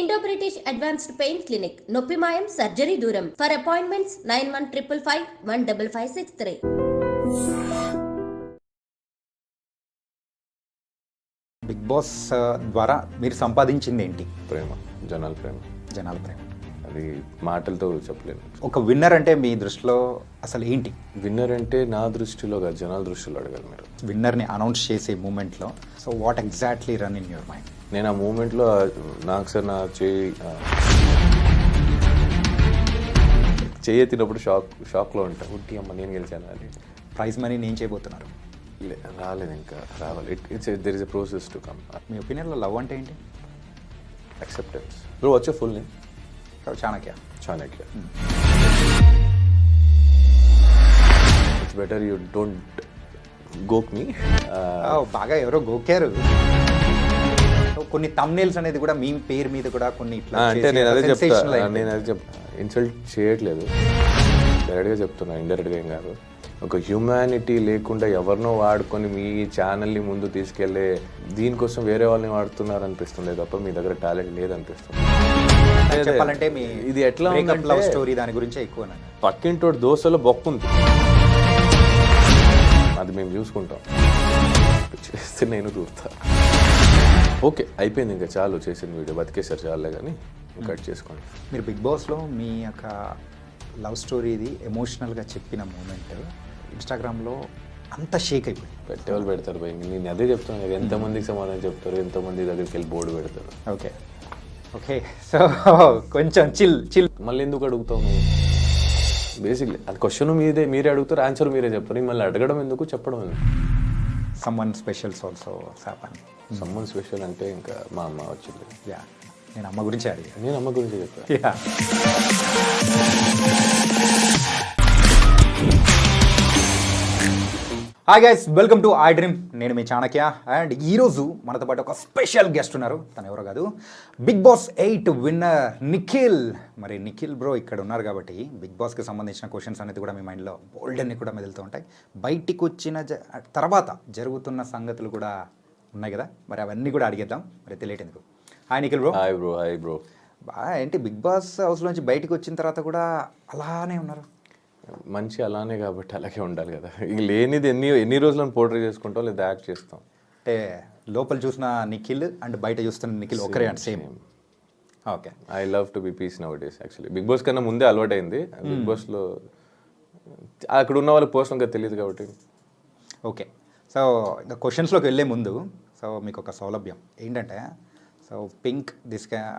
Indo British advanced pain clinic నొప్పి మాయం surgery దూరం ఫర్ అపాయింట్మెంట్స్ 9155515563. బిగ్ బాస్ ద్వారా మీరు సంపాదించింది ఏంటి? ప్రేమ, జనాల ప్రేమ. జనాల ప్రేమ అది మాటలతో చెప్పలేను. ఒక విన్నర్ అంటే మీ దృష్టిలో అసలు ఏంటి? విన్నర్ అంటే నా దృష్టిలో కాదు, జనాల దృష్టిలో అడగాలి మీరు. విన్నర్ని అనౌన్స్ చేసే మూమెంట్లో so what exactly run in your mind? నేను ఆ మూమెంట్లో నాకు సార్ నా చెయ్యి ఎత్తినప్పుడు షాక్లో ఉంటా. ఉట్టి అమ్మ నేను గెలిచాను అని. ప్రైజ్ మనీ నేను చేయబోతున్నారు? రాలేదు, ఇంకా రావాలి. There is a process to come. మీ ఒపీనియన్లో లవ్ అంటే ఏంటి? యాక్సెప్టెన్స్. బ్రో వచ్చే full name Chanakya. Chanakya. It's better you don't గోక్ మీ. బాగా ఎవరో గోకారు. కొన్ని తమ్నేల్స్ అనేది కూడా మీ పేరు మీద కూడా కొన్ని ఇట్లా అంటే నేను అదే చెప్తా ఇన్సల్ట్ చేయట్లేదు, డైరెక్ట్గా చెప్తున్నా, ఇండైరెక్ట్గా ఏం కాదు. ఒక హ్యూమానిటీ లేకుండా ఎవరినో వాడుకొని మీ ఛానల్ని ముందు తీసుకెళ్లే దీనికోసం వేరే వాళ్ళని వాడుతున్నారు అనిపిస్తుంది తప్ప మీ దగ్గర టాలెంట్ లేదనిపిస్తుంది. చెప్పాలంటే మీ ఇది ఎట్లా లవ్ స్టోరీ దాని గురించి ఎక్కువ. పక్కింటోటి దోశలో బొక్కు ఉంది, అది మేము చూసుకుంటాం, చేస్తే నేను దూరుతా. ఓకే అయిపోయింది, ఇంకా చాలు, చేసిన వీడియో బతికేసారు చాలే, కానీ కట్ చేసుకోండి. మీరు బిగ్ బాస్లో మీ యొక్క లవ్ స్టోరీది ఎమోషనల్గా చెప్పిన మూమెంట్ ఇన్స్టాగ్రామ్లో అంత షేక్ అయిపోయింది. పెట్టేవాళ్ళు పెడతారు భయ, నేను అదే చెప్తున్నాను కదా, ఎంతమందికి సమాధానం చెప్తారు, ఎంతమంది దగ్గరికి వెళ్ళి బోర్డు పెడతారు. ఓకే ఓకే సో కొంచెం చిల్ మళ్ళీ ఎందుకు అడుగుతావు నువ్వు? బేసిక్లీ అది క్వశ్చన్ మీరే అడుగుతారు, ఆన్సర్ మీరే చెప్తారు, మళ్ళీ అడగడం ఎందుకు, చెప్పడం ఎందుకు? Someone specials also happen. Someone special అంటే ఇంకా మా అమ్మ వచ్చింది. యా, నేను అమ్మ గురించి అడిగాను. నేను అమ్మ గురించి చెప్పాను. Yeah. Hi guys, welcome to I dream. నేను మీ చాణక్య. అండ్ ఈరోజు మనతో పాటు ఒక స్పెషల్ గెస్ట్ ఉన్నారు. తను ఎవరో కాదు, బిగ్ బాస్ 8 విన్నర్ నిఖిల్. మరి నిఖిల్ బ్రో ఇక్కడ ఉన్నారు కాబట్టి బిగ్ బాస్కి సంబంధించిన క్వశ్చన్స్ అనేది కూడా మీ మైండ్లో బోల్డ్ అన్ని కూడా మెదులుతూ ఉంటాయి. బయటికి వచ్చిన తర్వాత జరుగుతున్న సంగతులు కూడా ఉన్నాయి కదా, మరి అవన్నీ కూడా అడిగేద్దాం. మరి తెలియట్ ఎందుకు. Hi Nikhil bro. Hi bro. Hi bro. ఏంటి బిగ్ బాస్ హౌస్లోంచి బయటికి వచ్చిన తర్వాత కూడా అలానే ఉన్నారు? మంచి అలానే కాబట్టి అలాగే ఉండాలి కదా, ఇక లేనిది ఎన్ని రోజులను పోర్ట్రే చేసుకుంటాం లేదా యాక్ట్ చేస్తాం. అంటే లోపల చూసిన నిఖిల్ అండ్ బయట చూస్తున్న నిఖిల్ ఒకరే and same. Okay, I love to be peace nowadays. Actually big boss కన్నా ముందే అలవాటు అయింది. బిగ్ బాస్లో అక్కడ ఉన్న వాళ్ళకి పర్సనల్గా తెలియదు కాబట్టి. ఓకే, సో ఇంకా క్వశ్చన్స్లోకి వెళ్ళే ముందు సో మీకు ఒక సౌలభ్యం ఏంటంటే, సో పింక్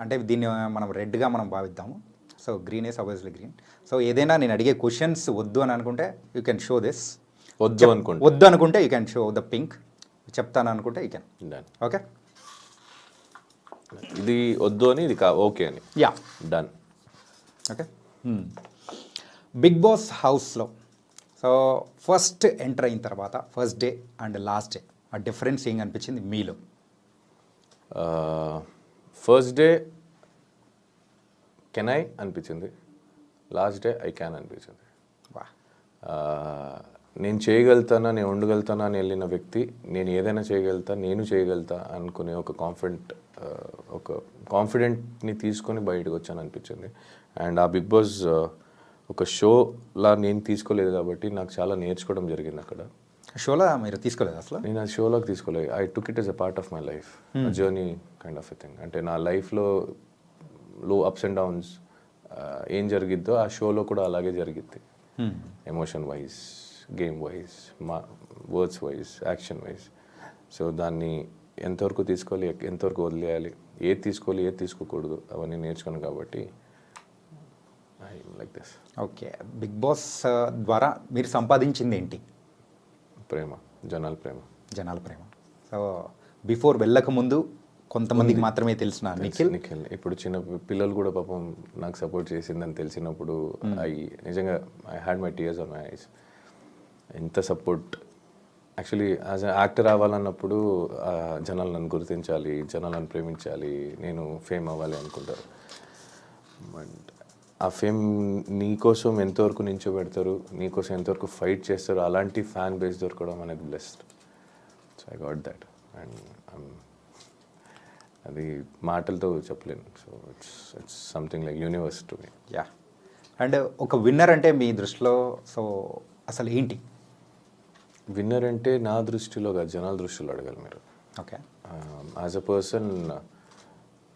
అంటే దీన్ని మనం రెడ్గా మనం భావిద్దాము. So green is obviously green. So ఏదైనా నేను అడిగే క్వశ్చన్స్ వద్దు అని అనుకుంటే యూ కెన్ షో దిస్. వద్దు అనుకుంటే you can show the pink. చెప్తాను అనుకుంటే యూ కెన్. ఓకే, ఇది వద్దు అని, ఇది ఓకే అని. Yeah, done. Okay. Big boss హౌస్లో సో ఫస్ట్ ఎంటర్ అయిన తర్వాత first day and last day ఆ డిఫరెన్స్ ఏం అనిపించింది మీలో? ఫస్ట్ డే కెన్ ఐ అనిపించింది, లాస్ట్ డే ఐ క్యాన్ అనిపించింది. నేను చేయగలుగుతానా, నేను ఉండగలుగుతానా అని వెళ్ళిన వ్యక్తి నేను ఏదైనా చేయగలుగుతా, నేను చేయగలుగుతా అనుకునే ఒక కాన్ఫిడెంట్ని తీసుకొని బయటకు వచ్చాను అనిపించింది. అండ్ ఆ బిగ్ బాస్ ఒక షోలా నేను తీసుకోలేదు కాబట్టి నాకు చాలా నేర్చుకోవడం జరిగింది అక్కడ. షోలో మీరు తీసుకోలేదు అసలు? నేను ఆ షోలోకి తీసుకోలేదు. I took it as a part of my life, journey kind of a thing. అంటే నా లైఫ్లో లో అప్స్ అండ్ డౌన్స్ ఏం జరిగిద్దో ఆ షోలో కూడా అలాగే జరిగిద్ది. ఎమోషన్ వైజ్, గేమ్ వైజ్, మా words wise, action wise. So దాన్ని ఎంతవరకు తీసుకోవాలి, ఎంతవరకు వదిలేయాలి, ఏది తీసుకోవాలి, ఏది తీసుకోకూడదు, అవన్నీ నేర్చుకున్నాను కాబట్టి I like this. Okay, big boss ద్వారా మీరు సంపాదించింది ఏంటి? ప్రేమ, జనాల ప్రేమ. జనాల ప్రేమ. సో బిఫోర్ వెళ్ళక ముందు కొంతమందికి మాత్రమే తెలిసిన నిఖిల్. ఇప్పుడు చిన్న పిల్లలు కూడా పాపం నాకు సపోర్ట్ చేసిందని తెలిసినప్పుడు నిజంగా I had my tears on my eyes. ఎంత support. Actually as a actor అవ్వాలన్నప్పుడు జనాలు నన్ను గుర్తించాలి, జనాలు నన్ను ప్రేమించాలి, నేను ఫేమ్ అవ్వాలి అనుకుంటారు. బట్ ఆ ఫేమ్ నీకోసం ఎంతవరకు నించోబెడతారు, నీకోసం ఎంతవరకు ఫైట్ చేస్తారు, అలాంటి ఫ్యాన్ బేస్ దొరకడం అనేది blessed. So I got that. And అది మాటలతో చెప్పలేను. So it's something like universe to me. Yeah. And ఒక విన్నర్ అంటే మీ దృష్టిలో సో అసలు ఏంటి? విన్నర్ అంటే నా దృష్టిలో కాదు, జనాల దృష్టిలో అడగాలి మీరు. Okay. As a person,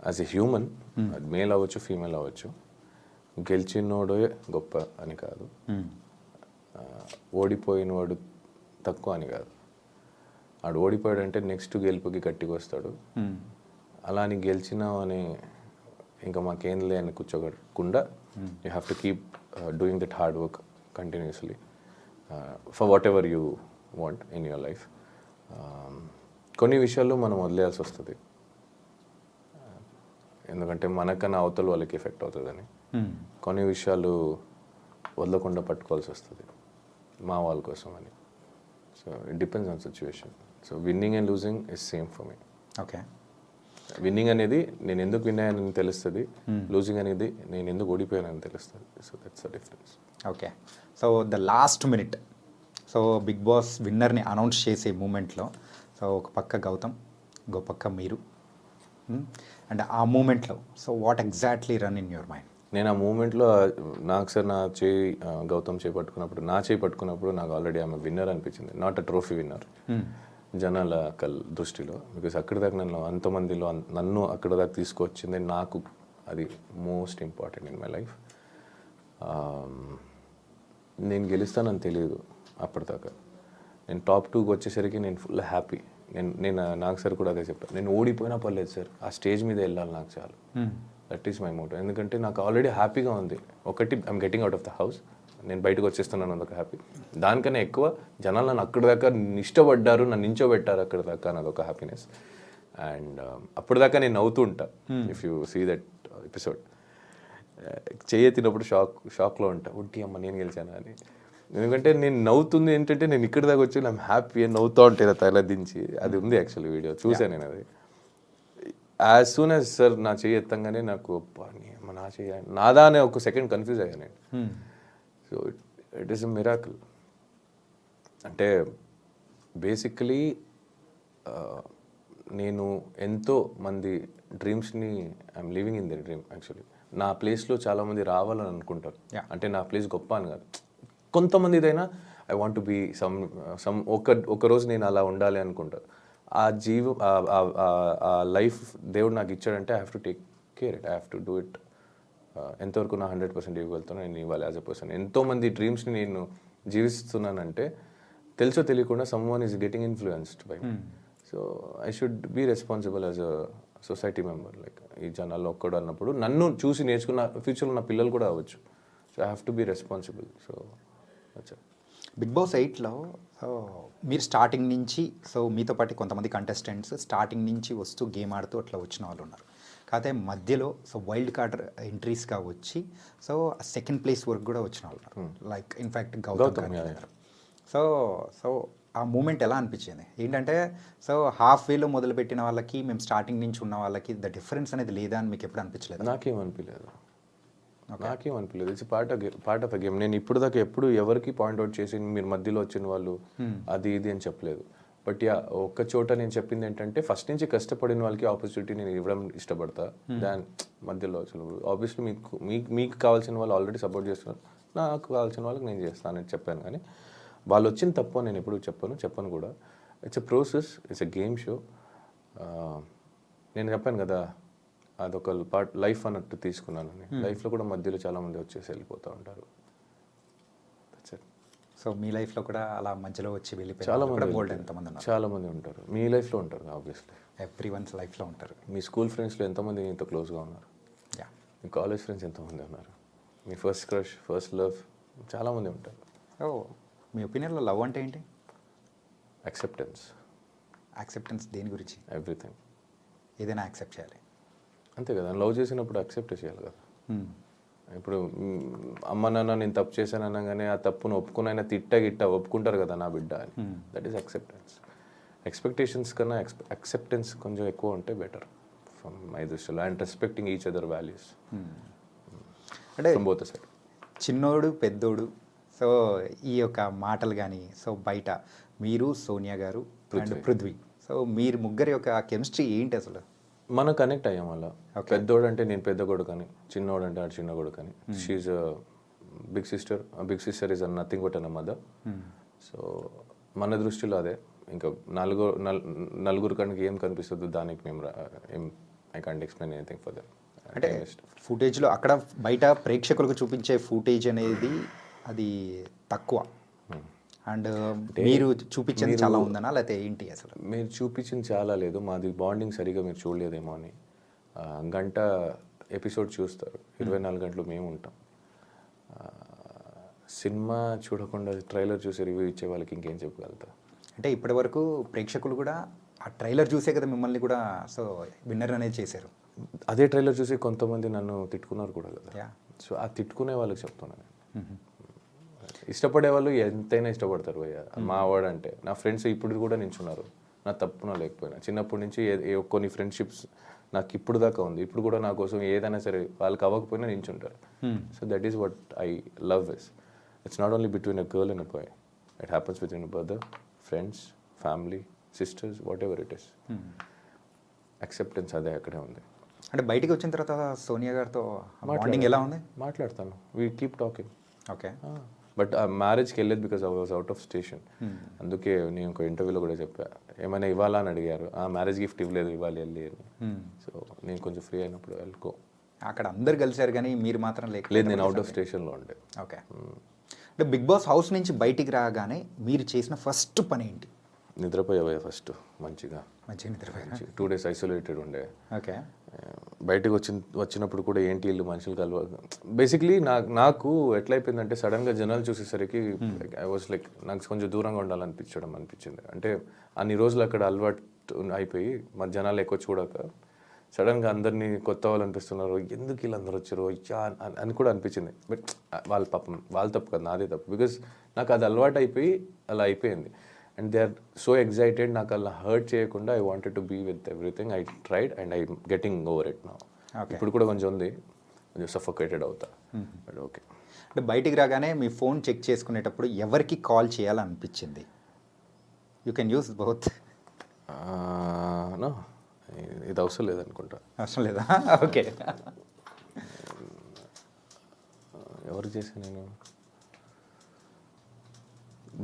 as a human, male అవ్వచ్చు ఫీమేల్ అవ్వచ్చు, గెలిచినోడే గొప్ప అని కాదు, ఓడిపోయినవాడు తక్కువ అని కాదు. ఆడు ఓడిపోయాడంటే నెక్స్ట్ గెలుపుకి గట్టిగా వస్తాడు. అలా అని గెలిచినావు అని ఇంకా మాకేం లే అని కూర్చోకుండా you have to keep doing that hard work continuously for whatever you want in your life. కొన్ని విషయాల్లో మనం వదిలేయాల్సి వస్తుంది, ఎందుకంటే మనకన్నా అవతల వాళ్ళకి ఎఫెక్ట్ అవుతుందని. కొన్ని విషయాలు వదలకుండా పట్టుకోవాల్సి వస్తుంది మా వాళ్ళ కోసం అని. So it depends on situation. So winning and losing is same for me. Okay. Winnowing అనేది నేను ఎందుకు విన్ అయ్యానని తెలుస్తుంది, లూజింగ్ అనేది నేను ఎందుకు ఓడిపోయానని తెలుస్తుంది. So that's the difference. Okay. So the last minute, so Bigg Boss విన్నర్ని అనౌన్స్ చేసే మూమెంట్లో సో ఒక పక్క గౌతమ్, ఇంకో పక్క మీరు, అండ్ ఆ మూమెంట్లో so what exactly run in your mind? నేను ఆ మూమెంట్లో నాకు సార్ నా చేయి గౌతమ్ చేయి పట్టుకున్నప్పుడు నాకు ఆల్రెడీ ఆమె విన్నర్ అనిపించింది, నాట్ అ ట్రోఫీ విన్నర్ జనాల దృష్టిలో. బికాస్ అక్కడి దాకా అంతమందిలో నన్ను అక్కడ దాకా తీసుకొచ్చింది, నాకు అది most important in my life. నేను గెలుస్తానని తెలియదు అప్పటిదాకా. నేను టాప్ 2కి వచ్చేసరికి నేను ఫుల్ హ్యాపీ. నేను నాకు సార్ కూడా అదే చెప్పాను, నేను ఓడిపోయినా పర్లేదు సార్, ఆ స్టేజ్ మీద వెళ్ళాలి నాకు చాలు. That is my Moto. ఎందుకంటే నాకు ఆల్రెడీ హ్యాపీగా ఉంది. ఒకటి, I'm getting out of the house, నేను బయటకు వచ్చేస్తున్నాను అదొక హ్యాపీ. దానికన్నా ఎక్కువ జనాలు నన్ను అక్కడి దాకా ఇష్టపడ్డారు, నన్ను నించోబెట్టారు అక్కడ దాకా, అదొక హ్యాపీనెస్. అండ్ అప్పటిదాకా నేను నవ్వుతూ ఉంటా. If you see that episode, చేయెత్తినప్పుడు షాక్లో ఉంటా, ఉట్టి అమ్మ నేను గెలిచాను అని. ఎందుకంటే నేను నవ్వుతుంది ఏంటంటే నేను ఇక్కడి దాకా వచ్చి నేను హ్యాపీ అని నవ్వుతూ ఉంటాను తల దించి. అది ఉంది యాక్చువల్లీ వీడియో చూసాను నేను. అది యాజ్ సూన్ యాజ్ సార్ నా చేయి ఎత్తంగానే నాకు నా చేయ నాదా అనే ఒక సెకండ్ కన్ఫ్యూజ్ అయ్యాను నేను. So it is a miracle. అంటే బేసికలీ నేను ఎంతో మంది డ్రీమ్స్ని I'm living in the dream. Actually నా ప్లేస్లో చాలామంది రావాలని అనుకుంటారు. అంటే నా ప్లేస్ గొప్ప అని కాదు, కొంతమంది ఇదైనా I want to be some ఒక రోజు నేను అలా ఉండాలి అనుకుంటారు. ఆ ఆ లైఫ్ దేవుడు నాకు ఇచ్చాడంటే I have to take care it, I have to do it. ఎంతవరకు నా 100% ఇవ్వగలుగుతాను నేను ఇవ్వాలి యాజ్ అ పర్సన్. ఎంతోమంది డ్రీమ్స్ని నేను జీవిస్తున్నానంటే తెలుసో తెలియకుండా someone is getting influenced by me. So I should be responsible as a society member. Like ఈ జనాల్లో ఒక్కడు అన్నప్పుడు నన్ను చూసి నేర్చుకున్న ఫ్యూచర్లో నా పిల్లలు కూడా అవ్వచ్చు. So I have to be responsible. So Bigg Boss 8లో మీరు స్టార్టింగ్ నుంచి సో మీతో పాటు కొంతమంది కంటెస్టెంట్స్ స్టార్టింగ్ నుంచి వస్తూ గేమ్ ఆడుతూ అట్లా వచ్చిన వాళ్ళు ఉన్నారు. కాకపోతే మధ్యలో సో వైల్డ్ కార్డ్ ఎంట్రీస్గా వచ్చి సో సెకండ్ ప్లేస్ వరకు కూడా వచ్చిన వాళ్ళు ఉన్నారు. Like in fact Gautam. So so ఆ మూమెంట్ ఎలా అనిపించింది? ఏంటంటే సో హాఫ్ వేలో మొదలుపెట్టిన వాళ్ళకి మేము స్టార్టింగ్ నుంచి ఉన్న వాళ్ళకి ద డిఫరెన్స్ అనేది లేదా అని మీకు ఎప్పుడు అనిపించలేదు? నాకేమనిపించలేదు. It's part of a game. నేను ఇప్పుడు దాకా ఎప్పుడు ఎవరికి పాయింట్అవుట్ చేసి మీరు మధ్యలో వచ్చిన వాళ్ళు అది ఇది అని చెప్పలేదు. బట్ యా ఒక్క చోట నేను చెప్పింది ఏంటంటే ఫస్ట్ నుంచి కష్టపడిన వాళ్ళకి ఆపర్చునిటీ నేను ఇవ్వడం ఇష్టపడతా. దాని మధ్యలో అసలు ఆబ్వియస్లీ మీకు కావాల్సిన వాళ్ళు ఆల్రెడీ సపోర్ట్ చేస్తున్నారు, నాకు కావాల్సిన వాళ్ళకి నేను చేస్తానని చెప్పాను. కానీ వాళ్ళు వచ్చిన తప్పు నేను ఎప్పుడు చెప్పను కూడా. It's a process, it's a game show. నేను చెప్పాను కదా అదొక పార్ట్ లైఫ్ అన్నట్టు తీసుకున్నాను. లైఫ్లో కూడా మధ్యలో చాలామంది వచ్చేసి వెళ్ళిపోతూ ఉంటారు. సో మీ లైఫ్లో కూడా అలా మధ్యలో వచ్చి వెళ్ళిపోయి చాలామంది ఉంటారు. మీ లైఫ్లో ఉంటారు ఆబ్వియస్లీ, ఎవ్రీ వన్స్ లైఫ్లో ఉంటారు. మీ స్కూల్ ఫ్రెండ్స్లో ఎంతమంది మీతో క్లోజ్గా ఉన్నారు? మీ కాలేజ్ ఫ్రెండ్స్ ఎంతమంది ఉన్నారు? మీ ఫస్ట్ క్రష్, ఫస్ట్ లవ్ చాలామంది ఉంటారు. మీ ఒపీనియన్లో లవ్ అంటే ఏంటి? యాక్సెప్టెన్స్ దేని గురించి? ఎవ్రీథింగ్. ఏదైనా యాక్సెప్ట్ చేయాలి అంతే కదా. లవ్ చేసినప్పుడు యాక్సెప్ట్ చేయాలి కదా. ఇప్పుడు అమ్మ నాన్న నేను తప్పు చేశాను అనగానే ఆ తప్పును ఒప్పుకునైనా గిట్ట ఒప్పుకుంటారు కదా నా బిడ్డ అని. That is acceptance. ఎక్స్పెక్టేషన్స్ కన్నా యాక్సెప్టెన్స్ కొంచెం ఎక్కువ ఉంటే బెటర్ ఫ్రమ్ మై దృష్టిలో. And respecting each other values అంటే ఫ్రమ్ బోత్ సైడ్. చిన్నోడు పెద్దోడు సో ఈ యొక్క మాటలు కానీ సో బయట మీరు సోనియా గారు అండ్ పృథ్వీ సో మీరు ముగ్గురి యొక్క కెమిస్ట్రీ ఏంటి అసలు? మనం కనెక్ట్ అయ్యాం అలా. పెద్దోడు అంటే నేను పెద్ద కొడుకు అని, చిన్నోడు అంటే ఆడు చిన్న కొడుకు అని. She big sister is nothing but an mother. So మన దృష్టిలో అదే. ఇంకా నలుగురు కనుక ఏం కనిపిస్తుందో దానికి మేము I can't explain anything for that. అంటే ఫుటేజ్లో అక్కడ బయట ప్రేక్షకులకు చూపించే ఫుటేజ్ అనేది అది తక్కువ, అండ్ మీరు చూపించింది చాలా ఉందనా లేకపోతే ఏంటి అసలు? మీరు చూపించింది చాలా లేదు, మాది బాండింగ్ సరిగా మీరు చూడలేదేమో అని. గంట ఎపిసోడ్ చూస్తారు, 24 గంటలు మేము ఉంటాం. సినిమా చూడకుండా ట్రైలర్ చూసి రివ్యూ ఇచ్చే వాళ్ళకి ఇంకేం చెప్పగలుగుతా? అంటే ఇప్పటివరకు ప్రేక్షకులు కూడా ఆ ట్రైలర్ చూసే కదా మిమ్మల్ని కూడా సో విన్నర్ అనేది చేశారు. అదే ట్రైలర్ చూసి కొంతమంది నన్ను తిట్టుకున్నారు కూడా కదా. Yeah. సో ఆ తిట్టుకునే వాళ్ళకి చెప్తున్నాను నేను. ఇష్టపడే వాళ్ళు ఎంతైనా ఇష్టపడతారు భయ్య. మా వాడు అంటే నా ఫ్రెండ్స్ ఇప్పుడు కూడా నించున్నారు, నా తప్పున లేకపోయినా. చిన్నప్పటి నుంచి కొన్ని ఫ్రెండ్షిప్స్ నాకు ఇప్పుడు దాకా ఉంది. ఇప్పుడు కూడా నా కోసం ఏదైనా సరే వాళ్ళకి అవ్వకపోయినా నించుంటారు. So that is what I love is. It's not only between a girl and a boy, it happens between a brother, friends, family, sisters, whatever it is. Acceptance అదే అక్కడే ఉంది. అంటే బయటికి వచ్చిన తర్వాత సోనియా గారితో బాండింగ్ ఎలా ఉంది? మాట్లాడతాను, we keep talking. Okay. But ఆ మ్యారేజ్కి వెళ్ళేది because I was out of station. అందుకే నేను ఒక ఇంటర్వ్యూలో కూడా చెప్పా, ఏమైనా ఇవ్వాలా అని అడిగారు. ఆ మ్యారేజ్ గిఫ్ట్ ఇవ్వలేదు, ఇవ్వాలి వెళ్ళి అని. సో నేను కొంచెం ఫ్రీ అయినప్పుడు వెళ్ళుకో. అక్కడ అందరు కలిసారు కానీ మీరు మాత్రం లేదు, నేను అవుట్ ఆఫ్ స్టేషన్లో ఉండే. ఓకే. అంటే బిగ్ బాస్ హౌస్ నుంచి బయటికి రాగానే మీరు చేసిన ఫస్ట్ పని ఏంటి? నిద్రపోయావా ఫస్ట్ మంచిగా నిద్రపోయారు. 2 days ఐసోలేటెడ్ ఉండే. ఓకే. బయటకు వచ్చినప్పుడు కూడా ఏంటి వీళ్ళు మనుషులు కలవ. బేసిక్లీ నాకు ఎట్లయిపోయిందంటే సడన్గా జనాలు చూసేసరికి ఐ వాజ్ లైక్ నాకు కొంచెం దూరంగా అనిపించింది. అంటే అన్ని రోజులు అక్కడ అలవాటు అయిపోయి మన జనాలు ఎక్కువ చూడక సడన్గా అందరినీ కొత్త వాళ్ళు అనిపిస్తున్నారు, ఎందుకు వీళ్ళు అందరూ వచ్చారు అని కూడా అనిపించింది. బట్ వాళ్ళ పాపం వాళ్ళ తప్పు కదా, నాదే తప్పు. బికాస్ నాకు అది అలవాటు అయిపోయి అలా అయిపోయింది. And they are so excited. నాకు అలా హర్ట్ చేయకుండా I wanted to be with everything. I tried and I getting over it now. ఇప్పుడు కూడా కొంచెం ఉంది, కొంచెం సఫోకేటెడ్ అవుతా. But okay. అంటే బయటికి రాగానే మీ ఫోన్ చెక్ చేసుకునేటప్పుడు ఎవరికి కాల్ చేయాలనిపించింది? You can use both. No, ఇది అవసరం లేదనుకుంటా. అవసరం లేదా? ఓకే. ఎవరు చేశాను నేను?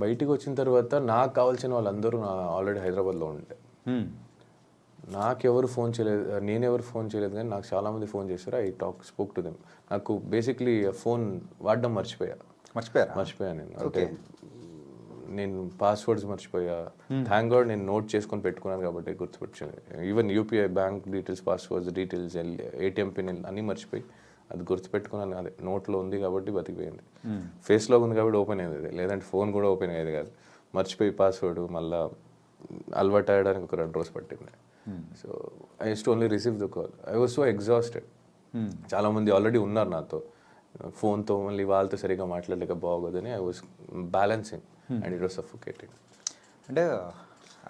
బయటికి వచ్చిన తర్వాత నాకు కావాల్సిన వాళ్ళందరూ ఆల్రెడీ హైదరాబాద్లో ఉంటే నాకెవరు ఫోన్ చేయలేదు, నేనెవరు ఫోన్ చేయలేదు. కానీ నాకు చాలామంది ఫోన్ చేశారు. I spoke to them. నాకు బేసిక్లీ ఫోన్ వాడడం మర్చిపోయా నేను. అంటే నేను పాస్వర్డ్స్ మర్చిపోయా. థ్యాంక్ గాడ్ నేను నోట్ చేసుకొని పెట్టుకున్నాను కాబట్టి గుర్తుపెట్టింది. Even UPI bank details, passwords details, ATM pin అన్నీ మర్చిపోయి అది గుర్తుపెట్టుకున్నాను. అదే నోట్లో ఉంది కాబట్టి బతికిపోయింది. ఫేస్లో ఉంది కాబట్టి ఓపెన్ అయ్యేది, లేదంటే ఫోన్ కూడా ఓపెన్ అయ్యేది కాదు. మర్చిపోయి పాస్వర్డ్ మళ్ళీ అలవాటు అయ్యడానికి ఒక 2 రోజులు పట్టింది. So I use to only receive the call. I was so exhausted. చాలామంది ఆల్రెడీ ఉన్నారు నాతో, ఫోన్తో మళ్ళీ వాళ్ళతో సరిగ్గా మాట్లాడలేక బాగోదని I was balancing and it was suffocating. అంటే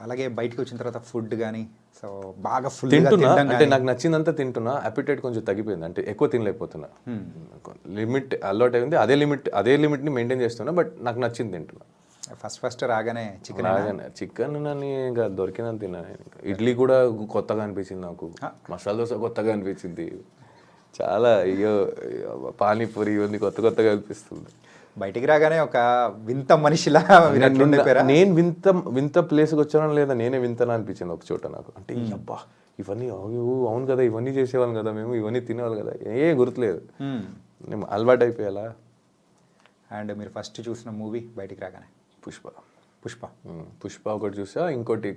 అలాగే బయటకు వచ్చిన తర్వాత ఫుడ్ కానీ సో బాగా ఫుల్ తింటున్నా, అంటే నాకు నచ్చిందంతా తింటున్నా. అపిటైట్ కొంచెం తగ్గిపోయింది, అంటే ఎక్కువ తినలేకపోతున్నా. లిమిట్ అలవాటు అయింది, అదే లిమిట్ని మెయింటైన్ చేస్తున్నా. బట్ నాకు నచ్చింది తింటున్నా. ఫస్ట్ రాగానే చికెన్ అని ఇంకా దొరికినంత తిన్నాను. ఇడ్లీ కూడా కొత్తగా అనిపించింది నాకు, మసాలా దోశ కొత్తగా అనిపించింది, చాలా అయ్యో పానీపూరి ఇవన్నీ కొత్తగా అనిపిస్తుంది. బయటికి రాగానే ఒక వింత మనిషిలా నేను వింత ప్లేస్కి వచ్చానో లేదా నేనే వింతనా అనిపించింది ఒక చోట నాకు. అంటే అబ్బా ఇవన్నీ అవును కదా, ఇవన్నీ చేసేవాళ్ళం కదా మేము, ఇవన్నీ తినేవాళ్ళు కదా, గుర్తులేదు, నేను అలవాటు అయిపోయేలా. అండ్ మీరు ఫస్ట్ చూసిన మూవీ బయటికి రాగానే? పుష్ప ఒకటి చూసా. ఇంకోటి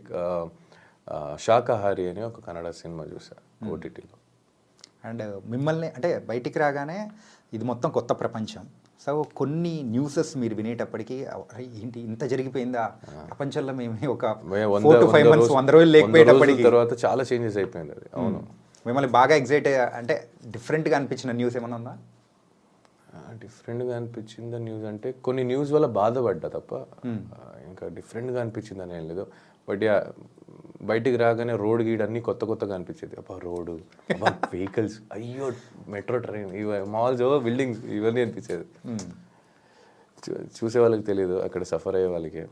శాకాహారి అని ఒక కన్నడ సినిమా చూసా ఓటీటీలో. అండ్ మిమ్మల్ని అంటే బయటికి రాగానే ఇది మొత్తం కొత్త ప్రపంచం. సో కొన్ని న్యూసెస్ మీరు వినేటప్పటికీ ఏంటి ఇంత జరిగిపోయిందా ప్రపంచంలో, మేము ఒక 4 to 5 months 100 రోజులు లేకపోయేటప్పటికి తర్వాత చాలా చేంజెస్ అయిపోయింది అది. అవును. మిమ్మల్ని బాగా ఎగ్జైట్ అంటే డిఫరెంట్గా అనిపించిన న్యూస్ ఏమైనా ఉందా? డిఫరెంట్గా అనిపించింది న్యూస్ అంటే కొన్ని న్యూస్ వల్ల బాధపడ్డా తప్ప ఇంకా డిఫరెంట్గా అనిపించింది అని ఏం లేదు. బట్ బయటికి రాగానే రోడ్ గీడ్ అన్నీ కొత్తగా అనిపించేది. అబ్బా రోడ్డు, అబ్బా వెహికల్స్, అయ్యో మెట్రో ట్రైన్, మాల్స్, బిల్డింగ్స్, ఇవన్నీ అనిపించేది. చూసే వాళ్ళకి తెలియదు, అక్కడ సఫర్ అయ్యే వాళ్ళకి.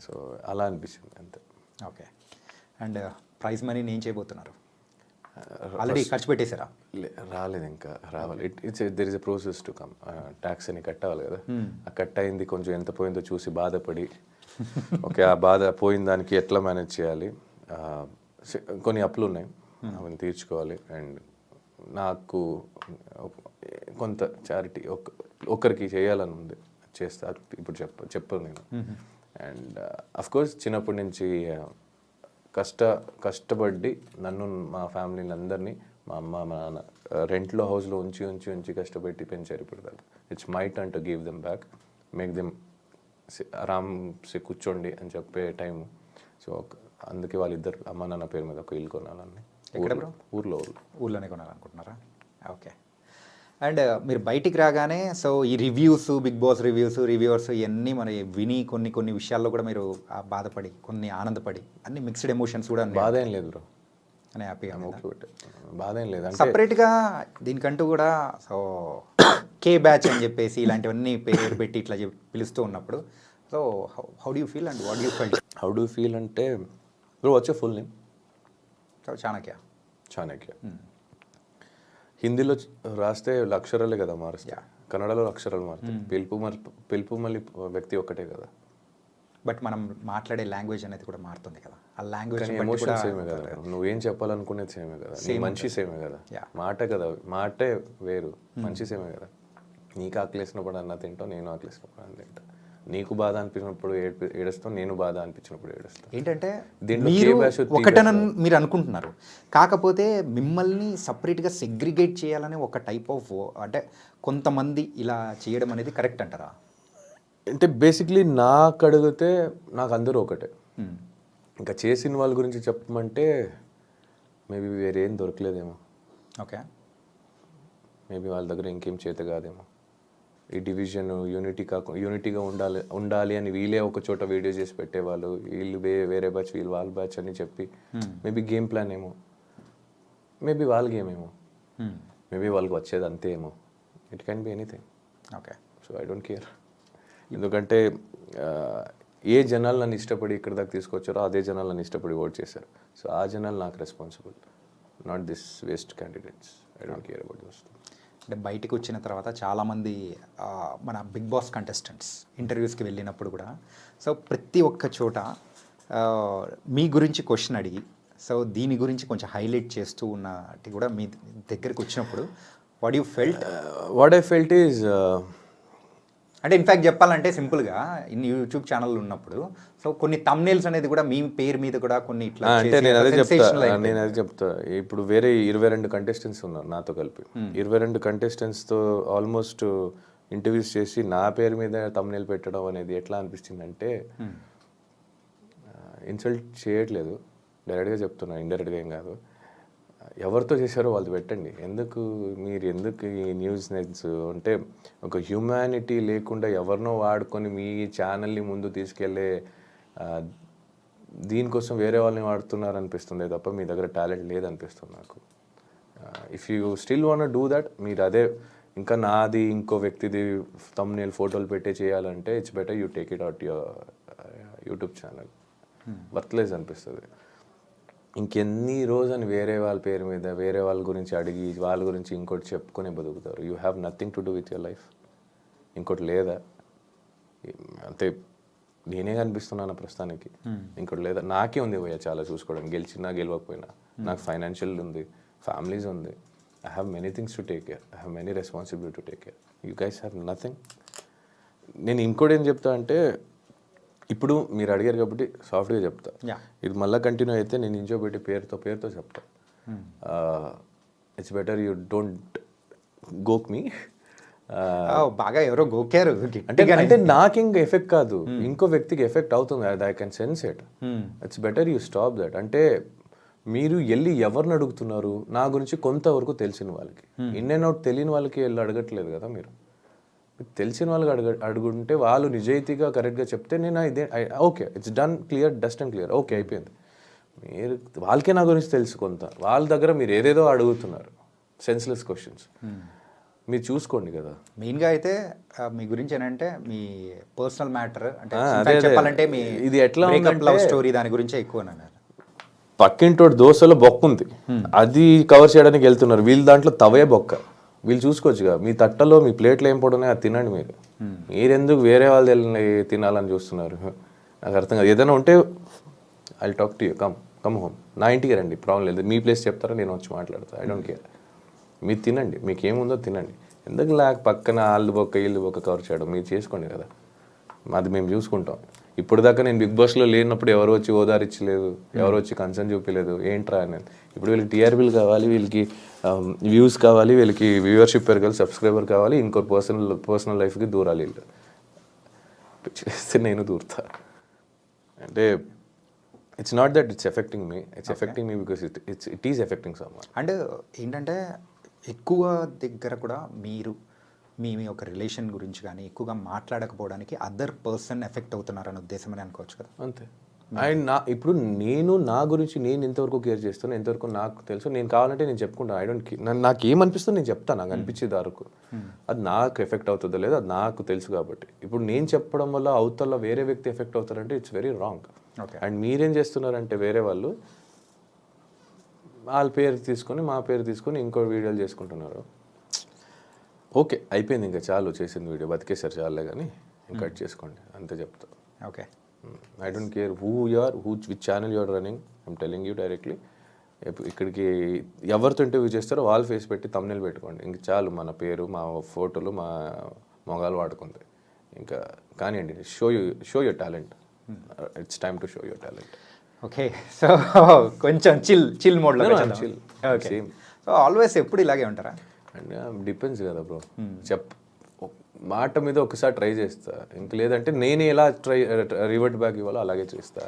సో అలా అనిపించింది అంతే. ఓకే. అండ్ ప్రైజ్ మనీ ఏం చేయబోతున్నారు? ఆల్రెడీ ఖర్చు పెట్టేశారా? రాలేదు, ఇంకా రావాలి. There is a process to come. Tax అని కట్టాలి కదా, ఆ కట్ అయింది కొంచెం ఎంత పోయిందో చూసి బాధపడి ఓకే ఆ బాధ పోయిన దానికి ఎట్లా మేనేజ్ చేయాలి, కొన్ని అప్పులు ఉన్నాయి అవన్నీ తీర్చుకోవాలి. అండ్ నాకు కొంత చారిటీ ఒక్కరికి చేయాలని ఉంది, చేస్తా. ఇప్పుడు చెప్పను నేను. అండ్ అఫ్కోర్స్ చిన్నప్పటి నుంచి కష్టపడి నన్ను మా ఫ్యామిలీని అందరినీ మా అమ్మ మా నాన్న రెంట్లో హౌస్లో ఉంచి కష్టపెట్టి పెంచారు. ఇప్పుడు దాకా it's my turn to give them back, make them ఆరామ్సే కూర్చోండి అని చెప్పే టైము. సో అందుకే వాళ్ళిద్దరు అమ్మ నాన్న పేరు మీద ఒక ఇల్లు కొనాలని. ఊర్లోనే కొనాలనుకుంటున్నారా? ఓకే. అండ్ మీరు బయటికి రాగానే సో ఈ రివ్యూస్, బిగ్ బాస్ రివ్యూవర్స్ ఇవన్నీ మరి విని కొన్ని విషయాల్లో కూడా మీరు బాధపడి, కొన్ని ఆనందపడి, అన్ని మిక్స్డ్ ఎమోషన్స్ కూడా. బాధ ఏం లేదు బ్రో, అని హ్యాపీగా బాధ ఏం లేదు. సపరేట్గా దీనికంటూ కూడా సో కే బ్యాచ్ అని చెప్పేసి ఇలాంటివన్నీ పేరు పెట్టి ఇట్లా పిలుస్తూ ఉన్నప్పుడు so how do you feel and what you feel? How do feel అంటే బ్రో వచ్చే ఫుల్ నేమ్ చాణక్య. హిందీలో రాస్తే అక్షరాలే కదా మారుస్తాయి, కన్నడలో అక్షరాలు మారుతాయి. పిలుపు మళ్ళీ వ్యక్తి ఒక్కటే కదా, బట్ మనం మాట్లాడే లాంగ్వేజ్ అనేది కూడా మారుతుంది కదా. ఆ లాంగ్వేజ్ ఎమోషన్ సేమే కదా, నువ్వేం చెప్పాలనుకునేది సేమే కదా, నీ మనిషి సేమే కదా, మాట కదా, మాటే వేరు, మనిషి సేమే కదా. నీకు ఆకలేసినప్పుడు అన్న తింటావు, నేను ఆకలేసినప్పుడు అన్న తింటా. నీకు బాధ అనిపించినప్పుడు ఏడుస్తావు, నేను బాధ అనిపించినప్పుడు ఏడుస్తాను. ఏంటంటే మీరు ఒకటని మీరు అనుకుంటున్నారు, కాకపోతే మిమ్మల్ని సపరేట్గా సెగ్రిగేట్ చేయాలని ఒక టైప్ ఆఫ్ అంటే కొంతమంది ఇలా చేయడం అనేది కరెక్ట్ అంటారా? అంటే బేసిక్లీ నాకు అడిగితే నాకు అందరూ ఒకటే. ఇంకా చేసిన వాళ్ళ గురించి చెప్పమంటే మేబీ వేరేం దొరకలేదేమో. ఓకే, మేబీ వాళ్ళ దగ్గర ఇంకేం చేత కాదేమో. ఈ డివిజన్ యూనిటీగా ఉండాలి అని వీళ్ళే ఒక చోట వీడియో చేసి పెట్టేవాళ్ళు, వీళ్ళు వేరే బ్యాచ్, వీళ్ళు వాళ్ళ బ్యాచ్ అని చెప్పి మేబీ గేమ్ ప్లాన్ ఏమో, మేబీ వాళ్ళ గేమ్ ఏమో, మేబీ వాళ్ళకి వచ్చేది అంతే ఏమో. It can be anything. Okay, so I don't care. ఎందుకంటే ఏ జనాలు నన్ను ఇష్టపడి ఇక్కడ దాకా తీసుకొచ్చారో అదే జనాలు నన్ను ఇష్టపడి ఓట్ చేశారు. సో ఆ జనాలు నాకు responsible, not this waste candidates. I don't care about those. అంటే బయటకు వచ్చిన తర్వాత చాలామంది మన బిగ్ బాస్ కంటెస్టెంట్స్ ఇంటర్వ్యూస్కి వెళ్ళినప్పుడు కూడా సో ప్రతి ఒక్క చోట మీ గురించి క్వశ్చన్ అడిగి సో దీని గురించి కొంచెం హైలైట్ చేస్తూ ఉన్నట్టు కూడా మీ దగ్గరికి వచ్చినప్పుడు వాట్ ఐ ఫెల్ట్ ఈజ్ అంటే ఇన్ఫ్యాక్ట్ చెప్పాలంటే సింపుల్గా ఇన్ని యూట్యూబ్ ఛానల్ ఉన్నప్పుడు సో కొన్ని థంబ్నెయిల్స్ అనేది కూడా మీ పేరు మీద కూడా కొన్ని ఇట్లా అంటే నేను అదే చెప్తా. ఇప్పుడు వేరే 22 కంటెస్టెంట్స్ ఉన్నారు నాతో కలిపి. 22 కంటెస్టెంట్స్తో ఆల్మోస్ట్ ఇంటర్వ్యూస్ చేసి నా పేరు మీద థంబ్నెయిల్ పెట్టడం అనేది ఎట్లా అనిపిస్తుంది అంటే ఇన్సల్ట్ చేయట్లేదు, డైరెక్ట్గా చెప్తున్నా, ఇండైరెక్ట్గా ఏం కాదు. ఎవరితో చేశారో వాళ్ళు పెట్టండి. మీరు ఎందుకు ఈ న్యూస్ నెట్స్ అంటే ఒక హ్యూమానిటీ లేకుండా ఎవరినో వాడుకొని మీ ఛానల్ని ముందు తీసుకెళ్లే దీనికోసం వేరే వాళ్ళని వాడుతున్నారు అనిపిస్తుంది తప్ప మీ దగ్గర టాలెంట్ లేదనిపిస్తుంది నాకు. If you still want do that, మీరు అదే ఇంకా నాది ఇంకో వ్యక్తిది థంబ్నెయిల్ ఫోటోలు పెట్టే చేయాలంటే it's better you take it out your YouTube channel. Worthless అనిపిస్తుంది. ఇంకెన్ని రోజని వేరే వాళ్ళ పేరు మీద వేరే వాళ్ళ గురించి అడిగి వాళ్ళ గురించి ఇంకోటి చెప్పుకునే బతుకుతారు. You have nothing to do with your life. ఇంకోటి లేదా అంతే, నేనే కనిపిస్తున్నాను ప్రస్తుతానికి, ఇంకోటి లేదా. నాకే ఉంది పోయా చాలా చూసుకోవడం, గెలిచినా గెలవకపోయినా. నాకు ఫైనాన్షియల్ ఉంది, ఫ్యామిలీస్ ఉంది. I have many things to take care, I have many responsibility to take care. You guys have nothing. నేను ఇంకోటి ఏం చెప్తా అంటే, ఇప్పుడు మీరు అడిగారు కాబట్టి సాఫ్ట్గా చెప్తా. ఇది మళ్ళీ కంటిన్యూ అయితే నేను ఇంచో పెట్టి పేరుతో చెప్తా. ఇట్స్ బెటర్ యూ డోంట్ గోక్ మీ. బాగా ఎవరో గోకారు అంటే నాకింక ఎఫెక్ట్ కాదు, ఇంకో వ్యక్తికి ఎఫెక్ట్ అవుతుంది. I can sense it. It's better you stop that. అంటే మీరు వెళ్ళి ఎవరిని అడుగుతున్నారు? నా గురించి కొంతవరకు తెలిసిన వాళ్ళకి, ఇన్ అండ్ అవుట్ తెలియని వాళ్ళకి వెళ్ళి అడగట్లేదు కదా. మీరు తెలిసిన వాళ్ళకి అడుగుంటే వాళ్ళు నిజాయితీగా కరెక్ట్గా చెప్తే నేను ఇదే okay, it's done, clear, dust and clear, okay అయిపోయింది. మీరు వాళ్ళకే నా గురించి తెలుసు కొంత, వాళ్ళ దగ్గర మీరు ఏదేదో అడుగుతున్నారు, సెన్స్లెస్ క్వశ్చన్స్. మీరు చూసుకోండి కదా. మెయిన్గా అయితే మీ గురించి ఏంటంటే మీ పర్సనల్ మ్యాటర్ అంటే చెప్పాలంటే మీ ఇది ఎట్లా లవ్ స్టోరీ దాని గురించే ఎక్కువ పక్కింటోటి దోశలో బొక్క ఉంది, అది కవర్ చేయడానికి వెళ్తున్నారు. వీళ్ళ దాంట్లో తవే బొక్క, వీళ్ళు చూసుకోవచ్చుగా. మీ తట్టలో మీ ప్లేట్లు ఏం పడున్నాయి అది తినండి. మీరెందుకు వేరే వాళ్ళు తినాలని చూస్తున్నారు? నాకు అర్థం కాదు. ఏదైనా ఉంటే I talk to you, come home, నా ఇంటికి రండి, ప్రాబ్లం లేదు. మీ ప్లేస్ చెప్తారా, నేను వచ్చి మాట్లాడతాను, ఐ డోంట్ కేర్. మీరు తినండి, మీకు ఏముందో తినండి. ఎందుకు పక్కన వాళ్ళు బొక్క వీళ్ళు బొక్క కవర్ చేయడం? మీరు చేసుకోండి కదా, అది మేము చూసుకుంటాం. ఇప్పుడు దాకా నేను బిగ్ బాస్లో లేనప్పుడు ఎవరు వచ్చి ఓదారిచ్చలేదు, ఎవరు వచ్చి కన్సర్న్ చూపించలేదు, ఏంట్రా అనేది. ఇప్పుడు వీళ్ళకి టీఆర్పీలు కావాలి, వీళ్ళకి వ్యూస్ కావాలి, వీళ్ళకి వ్యూవర్షిప్ పెరగాలి, సబ్స్క్రైబర్ కావాలి, ఇంకో పర్సనల్ లైఫ్కి దూరాలి. వీళ్ళు చేస్తే నేను దూరుతా. అంటే it's not that it's effecting me, it's effecting me because it is affecting someone. And ఏంటంటే ఎక్కువ దగ్గర కూడా మీరు మీ ఒక రిలేషన్ గురించి కానీ ఎక్కువగా మాట్లాడకపోవడానికి అదర్ పర్సన్ ఎఫెక్ట్ అవుతున్నారనే ఉద్దేశం అని అనుకోవచ్చు కదా. అంతే. అండ్ ఇప్పుడు నా గురించి నేను ఎంతవరకు కేర్ చేస్తాను, ఎంతవరకు నాకు తెలుసు. నేను కావాలంటే నేను చెప్పుకుంటాను. ఐ డోంట్ నాకు ఏమనిపిస్తుందో నేను చెప్తాను, నాకు అనిపించేది వరకు. అది నాకు ఎఫెక్ట్ అవుతుందో లేదో అది నాకు తెలుసు. కాబట్టి ఇప్పుడు నేను చెప్పడం వల్ల అవతల వేరే వ్యక్తి ఎఫెక్ట్ అవుతారంటే ఇట్స్ వెరీ రాంగ్. అండ్ మీరేం చేస్తున్నారంటే వేరే వాళ్ళు వాళ్ళ పేరు తీసుకొని మా పేరు తీసుకొని ఇంకో వీడియోలు చేసుకుంటున్నారు. ఓకే, అయిపోయింది, ఇంకా చాలు, చేసింది వీడియో బతికేసారు, చాలే, కానీ కట్ చేసుకోండి, అంతే చెప్తా. Okay, I don't care who you are, which channel you are running, I'm telling you directly. ఇక్కడికి ఎవరితో ఇంటర్వ్యూ చేస్తారో వాళ్ళ ఫేస్ పెట్టి తమ్నెల్ పెట్టుకోండి, ఇంక చాలు. మన పేరు, మా ఫోటోలు, మా మొగాలు వాడుకుంది ఇంకా కానివ్వండి. Show your talent, it's time to show your talent. Okay. So కొంచెం చిల్ మోడ్లో. ఓకే. సో ఆల్వేస్ ఎప్పుడు ఇలాగే ఉంటారా? అండ్ డిపెండ్స్ కదా బ్రో. మాట మీద ఒకసారి ట్రై చేస్తా, ఇంక లేదంటే నేను ఎలా రివర్ట్ బ్యాక్ ఇవ్వాలో అలాగే చేస్తా.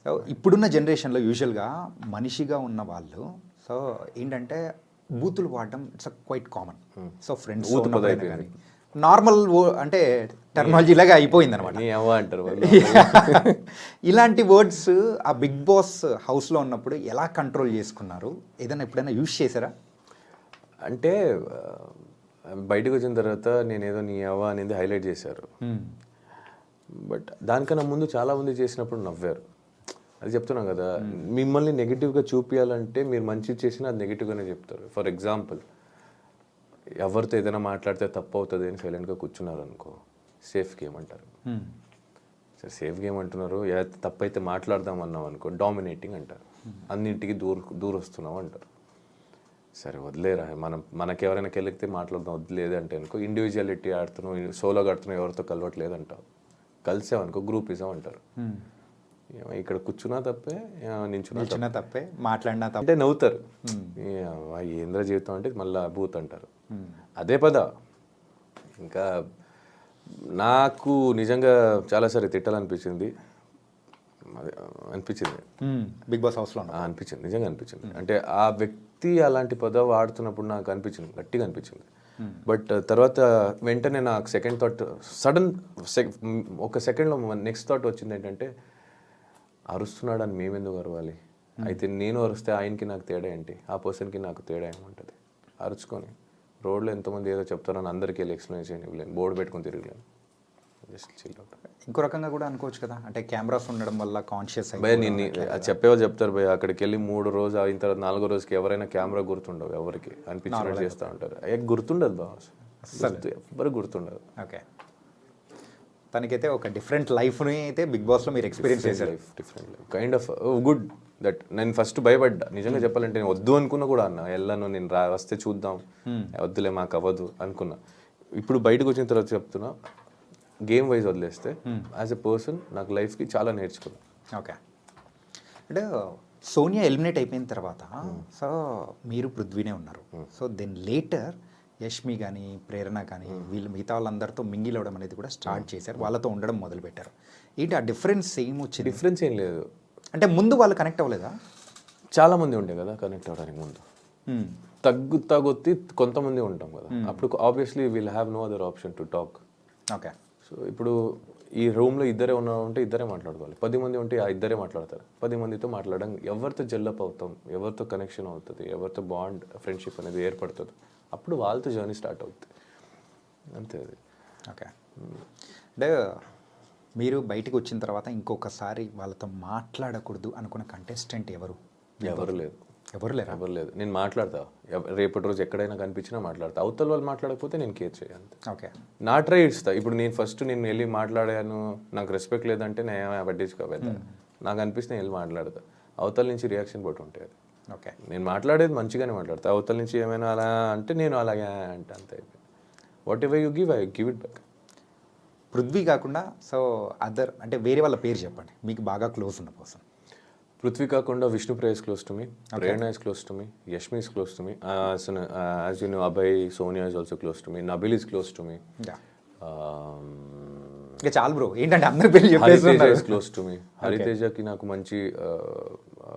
సో ఇప్పుడున్న జనరేషన్లో యూజువల్గా మనిషిగా ఉన్న వాళ్ళు సో ఏంటంటే బూతులు వాడడం it's quite common. So friends కానీ నార్మల్ అంటే టెర్మినాలజీ లాగా అయిపోయింది అనమాట. అంటారు ఇలాంటి వర్డ్స్ ఆ బిగ్ బాస్ హౌస్లో ఉన్నప్పుడు ఎలా కంట్రోల్ చేసుకున్నారు? ఏదైనా ఎప్పుడైనా యూజ్ చేశారా? అంటే బయటకు వచ్చిన తర్వాత నేను ఏదో నీ అవ్వ అనేది హైలైట్ చేశారు. బట్ దానికన్నా ముందు చాలామంది చేసినప్పుడు నవ్వారు. అది చెప్తున్నాం కదా, మిమ్మల్ని నెగిటివ్గా చూపించాలంటే మీరు మంచి చేసినా అది నెగిటివ్గానే చెప్తారు. ఫర్ ఎగ్జాంపుల్, ఎవరితో ఏదైనా మాట్లాడితే తప్పు అవుతుంది అని సైలెంట్గా కూర్చున్నారు అనుకో, సేఫ్ గేమ్ అంటారు. సరే, సేఫ్ గేమ్ అంటున్నారు, తప్పు అయితే మాట్లాడదాం అన్నాం అనుకో, డామినేటింగ్ అంటారు. అన్నింటికి దూరొస్తున్నావు అంటారు. సరే వదిలేరా, మనకెవరైనా కెలిగితే మాట్లాడదాం, వదిలేదు అంటే అనుకో, ఇండివిజువాలిటీ ఆడుతున్నావు, సోలోగా ఆడుతున్నావు, ఎవరితో కలవట్లేదు అంటావు. కలిసామనుకో గ్రూపిజం అంటారు. ఇక్కడ కూర్చున్నా తప్పే, నించున్నా తప్పే, మాట్లాడినా అంటే నవ్వుతారు. ఏంద్ర జీవితం అంటే మళ్ళీ బూత్ అంటారు. అదే పద. ఇంకా నాకు నిజంగా చాలాసారి తిట్టాలనిపించింది, బిగ్ బాస్ హౌస్లో అనిపించింది, నిజంగా అనిపించింది. అంటే ఆ వ్యక్తి అలాంటి పదవి ఆడుతున్నప్పుడు నాకు అనిపించింది, గట్టిగా అనిపించింది. బట్ తర్వాత వెంటనే నాకు సెకండ్ థాట్, ఒక సెకండ్లో నెక్స్ట్ థాట్ వచ్చింది ఏంటంటే, అరుస్తున్నాడు అని మేమెందుకు అరవాలి? అయితే నేను అరుస్తే ఆయనకి నాకు తేడా ఏంటి, ఆ పర్సన్కి నాకు తేడా ఏముంటుంది? అరుచుకొని రోడ్లో ఎంతోమంది ఏదో చెప్తారని అందరికీ వెళ్ళి ఎక్స్ప్లెయిన్ ఇవ్వలేను, బోర్డు పెట్టుకొని తిరగలేను. Just chill out. ఇంకో రకంగా కూడా అనుకోవచ్చు కదా, అంటే కెమెరాస్ ఉండడం వల్ల కాన్షియస్ భయ నేను చెప్పేవాళ్ళు చెప్తారు భయ, అక్కడికి వెళ్ళి 3 రోజు అయిన తర్వాత 4వ రోజుకి ఎవరైనా కెమెరా గుర్తుండవు, ఎవరికి అనిపించినట్టు చేస్తూ ఉంటారు. గుర్తుండదు బాస్, ఎవరికి గుర్తుండదు. ఓకే, తనకైతే ఒక డిఫరెంట్ లైఫ్ని అయితే బిగ్ బాస్లో మీరు ఎక్స్పీరియన్స్ చేశారు. Life different life, kind of good that. నేను ఫస్ట్ భయపడ్డా, నిజంగా చెప్పాలంటే నేను వద్దు అనుకున్నా కూడా, అన్న వెళ్ళను, నేను వస్తే చూద్దాం, వద్దులే మాకు అవ్వదు అనుకున్నా. ఇప్పుడు బయటకు వచ్చిన తర్వాత చెప్తున్నా, గేమ్ వైజ్ వదిలేస్తే యాజ్ ఎ పర్సన్ నాకు లైఫ్కి చాలా నేర్చుకున్నా. ఓకే, అంటే సోనియా ఎలిమినేట్ అయిపోయిన తర్వాత సో మీరు పృథ్వీనే ఉన్నారు. సో దెన్ లేటర్ యష్మి కానీ ప్రేరణ కానీ వీళ్ళు మిగతా వాళ్ళందరితో మింగిల్ అవ్వడం అనేది కూడా స్టార్ట్ చేశారు, వాళ్ళతో ఉండడం మొదలుపెట్టారు. ఏంటి ఆ డిఫరెన్స్ ఏం వచ్చింది? డిఫరెన్స్ ఏం లేదు. అంటే ముందు వాళ్ళు కనెక్ట్ అవ్వలేదా? చాలామంది ఉండే కదా కనెక్ట్ అవ్వడానికి ముందు, తగ్గుతి కొంతమంది ఉంటాం కదా, అప్పుడు obviously we'll have no other option to talk. Okay, so ఇప్పుడు ఈ రూమ్లో ఇద్దరే ఉంటే ఇద్దరే మాట్లాడుకోవాలి, 10 మంది ఉంటే ఆ ఇద్దరే మాట్లాడతారు. 10 మందితో మాట్లాడడం, ఎవరితో జెల్లప్ అవుతాం, ఎవరితో కనెక్షన్ అవుతుంది, ఎవరితో బాండ్ ఫ్రెండ్షిప్ అనేది ఏర్పడుతుంది, అప్పుడు వాళ్ళతో జర్నీ స్టార్ట్ అవుతుంది, అంతే అది. ఓకే, అంటే మీరు బయటకు వచ్చిన తర్వాత ఇంకొకసారి వాళ్ళతో మాట్లాడకూడదు అనుకున్న కంటెస్టెంట్ ఎవరు? ఎవరు లేదు, ఎవరు లేరా? ఎవరు లేదు. నేను మాట్లాడతా, రేపటి రోజు ఎక్కడైనా కనిపించినా మాట్లాడతా. అవతల వాళ్ళు మాట్లాడకపోతే నేను కేర్ చేయాలి. ఓకే. నా ట్రై ఇస్తా. ఇప్పుడు నేను ఫస్ట్ నేను వెళ్ళి మాట్లాడాను, నాకు రెస్పెక్ట్ లేదంటే నేను పట్టించుకోవద్దా. నాకు అనిపిస్తే నేను వెళ్ళి మాట్లాడతా. అవతల నుంచి రియాక్షన్ పోటీ ఉంటుంది. ఓకే. నేను మాట్లాడేది మంచిగానే మాట్లాడతా. అవతల నుంచి ఏమైనా అలా అంటే నేను అలాగే అంటే అంతే. What ever you give, I give it back. Prithvi కాకుండా సో అదర్ అంటే వేరే వాళ్ళ పేరు చెప్పండి మీకు బాగా క్లోజ్ ఉన్న పర్సన్. పృథ్వీ కాకుండా Vishnupriya is close to me, Prerna is close to me, Yashmi is close to me, as you know, Abhay, Sonia is also close to me, Nabil is close to me, ఇక చాలు bro, ఏంటంటే అందరి పేరు హరితేజ చెప్పేస్తున్నారు. is close to me. హరితేజకి నాకు మంచి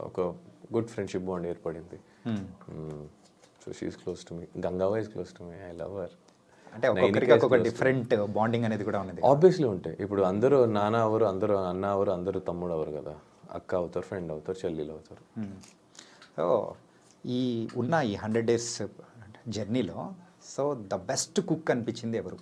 ఒక good friendship bond ఏర్పడింది. So she is close to me. గంగావా is close to me, I love her. అంటే ఒక్కొక్కరికి ఒక్కొక్క డిఫరెంట్ బాండింగ్ అనేది కూడా ఉన్నది. ఆబ్వియస్లీ ఉంటాయి. ఇప్పుడు అందరూ నాన్న అవరు, అందరూ అన్న అవరు, అందరూ తమ్ముడు అవరు కదా. అక్క అవుతారు, ఫ్రెండ్ అవుతారు, చెల్లెలు అవుతారు. సో ఈ ఉన్న ఈ 100 days జర్నీలో సో ద బెస్ట్ కుక్ అనిపించింది ఎవరు?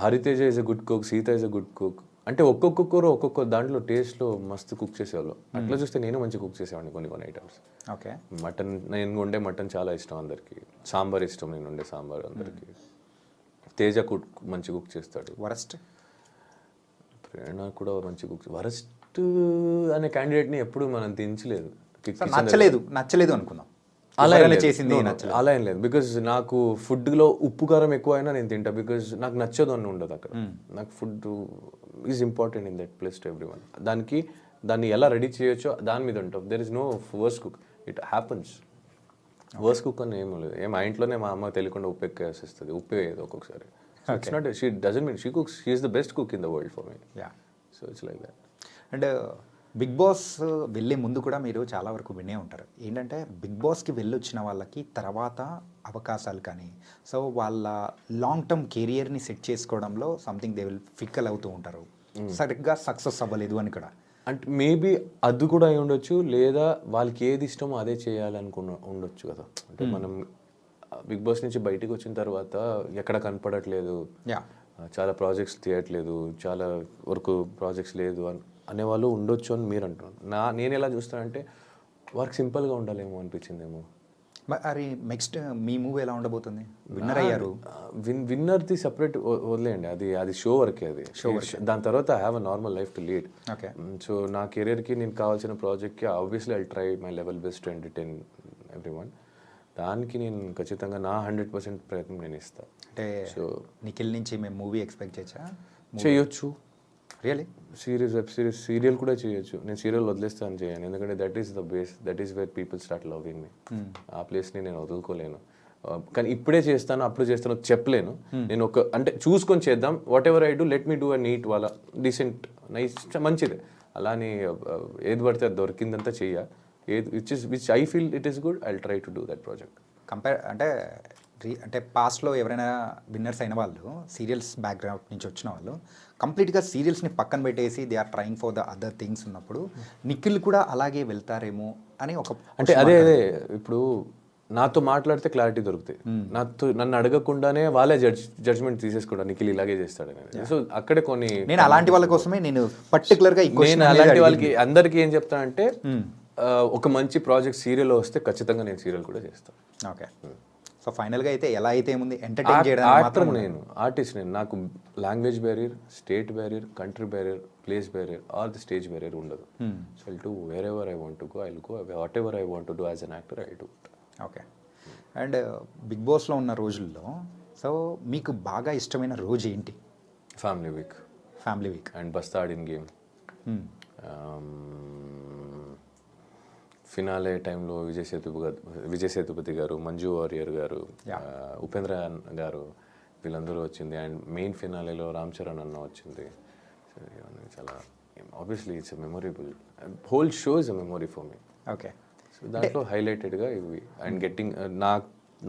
Hariteja is a good cook, Sita is a good cook. అంటే ఒక్కొక్కరు ఒక్కొక్క దాంట్లో టేస్ట్లో మస్తు కుక్ చేసేవాళ్ళు. అట్లా చూస్తే నేను మంచి కుక్ చేసేవాడిని కొన్ని ఐటమ్స్. ఓకే. మటన్, నేను వండే మటన్ చాలా ఇష్టం అందరికి. సాంబార్ ఇష్టం, నేను వండే సాంబార్ అందరికి. తేజ కుక్ మంచి కుక్ చేస్తాడు. వరస్ట్? ప్రేరణ కూడా మంచి కుక్. వరస్ట్ అనే క్యాండిడేట్ని ఎప్పుడు మనం దించలేదు. నచ్చలేదు అనుకుందాం. అలా చేసింది అలా ఏం లేదు. బికాజ్ నాకు ఫుడ్లో ఉప్పు కారం ఎక్కువ అయినా నేను తింటా. బికాజ్ నాకు నచ్చదు అని ఉండదు అక్కడ. నాకు food is important in that place to everyone. దాన్ని ఎలా రెడీ చేయొచ్చో దాని మీద ఉంటాం. There is no worst cook, it happens. Worst cook అని ఏమీ లేదు. మా ఇంట్లోనే మా అమ్మ తెలియకుండా ఉప్పు ఎక్కువ వేసేస్తుంది, ఉప్పు వేయదు ఒక్కొక్కసారి. It's not, she doesn't mean she cooks, she is the best cook in the world for me. So it's like that. And big boss వెళ్ళే ముందు కూడా మీరు చాలా వరకు వినే ఉంటారు. ఏంటంటే బిగ్ బాస్కి వెళ్ళొచ్చిన వాళ్ళకి తర్వాత అవకాశాలు కానీ సో వాళ్ళ లాంగ్ టర్మ్ కెరియర్ని సెట్ చేసుకోవడంలో సంథింగ్ దే విల్ ఫిక్కల్ అవుతూ ఉంటారు. సరిగ్గా సక్సెస్ అవ్వలేదు అని కూడా. అంటే మేబీ అది కూడా అయి ఉండొచ్చు, లేదా వాళ్ళకి ఏది ఇష్టమో అదే చేయాలనుకున్న ఉండొచ్చు కదా. అంటే మనం బిగ్ బాస్ నుంచి బయటకు వచ్చిన తర్వాత ఎక్కడ కనపడట్లేదు, చాలా ప్రాజెక్ట్స్ తీయట్లేదు, చాలా వరకు ప్రాజెక్ట్స్ లేదు అనేవాళ్ళు ఉండొచ్చు అని మీరు అంటున్నారు. నేను ఎలా చూస్తానంటే వర్క్ సింపుల్గా ఉండాలేమో అనిపించిందేమో. మరి నెక్స్ట్ మీ మూవీ ఎలా ఉండబోతుంది? విన్నర్ అయ్యారు. విన్నర్ది సపరేట్ వదిలేయండి, అది షో వరకే. అది షో వర్క్. దాని తర్వాత I have a normal life to lead. Okay. So నా కెరియర్కి నేను కావాల్సిన ప్రాజెక్ట్కి obviously I try my level best to entertain every one. దానికి నేను ఖచ్చితంగా నా 100% ప్రయత్నం నేను ఇస్తాను. అంటే సో నిఖిల్ నుంచి మేము మూవీ ఎక్స్పెక్ట్ చేయొచ్చు. Really? Series, web series, serial కూడా చేయొచ్చు. నేను సీరియల్ వదిలేస్తాను చేయను, ఎందుకంటే that is the base, that is where people start loving మీ. ఆ ప్లేస్ని నేను వదులుకోలేను. కానీ ఇప్పుడే చేస్తాను అప్పుడు చేస్తాను చెప్పలేను. నేను అంటే చూసుకొని చేద్దాం. Whatever I do, let me do a neat వాళ్ళ డీసెంట్ నైస్ మంచిదే. అలానే ఏది పడితే అది దొరికిందంతా చెయ్య. Which I feel it is good, I will try to do that project. అంటే పాస్ట్లో ఎవరైనా విన్నర్స్ అయిన వాళ్ళు సీరియల్స్ బ్యాక్గ్రౌండ్ నుంచి వచ్చిన వాళ్ళు కంప్లీట్గా సీరియల్స్ని పక్కన పెట్టేసి they are trying for the other things ఉన్నప్పుడు నిఖిల్ కూడా అలాగే వెళ్తారేమో అని ఒక అంటే అదే ఇప్పుడు నాతో మాట్లాడితే క్లారిటీ దొరుకుతాయి. నన్ను అడగకుండానే వాళ్ళే జడ్జ్మెంట్ తీసేసుకోవడం నిఖిల్ ఇలాగే చేస్తాడనేది. సో అక్కడే కొన్ని నేను అలాంటి వాళ్ళ కోసమే నేను పర్టికులర్గా నేను అలాంటి వాళ్ళకి అందరికీ ఏం చెప్తానంటే ఒక మంచి ప్రాజెక్ట్ సీరియల్లో వస్తే ఖచ్చితంగా నేను సీరియల్ కూడా చేస్తాను. ఓకే. సో ఫైనల్గా అయితే ఎలా అయితే ఉంది ఎంటర్టైన్ చేయడం మాత్రం నేను ఆర్టిస్ట్. నేను నాకు language barrier, state barrier, country barrier, place barrier or the stage barrier ఉండదు. So I'll do wherever I want to go, I'll go. Whatever I want to do as an actor I do. Okay. And Bigg బాస్లో ఉన్న రోజుల్లో so మీకు బాగా ఇష్టమైన రోజు ఏంటి? Family week and బస్తాడిన్ గేమ్. ఫినాలే టైంలో విజయ్ సేతుపతి గారు, మంజు వారియర్ గారు, ఉపేంద్ర గారు వీళ్ళందరూ వచ్చింది. అండ్ మెయిన్ ఫినాలేలో రామ్ చరణ్ అన్న వచ్చింది. చాలా obviously it's memorable. Whole show is a memory for me. Okay. So దాంట్లో హైలైటెడ్గా ఇవి. అండ్ గెట్టింగ్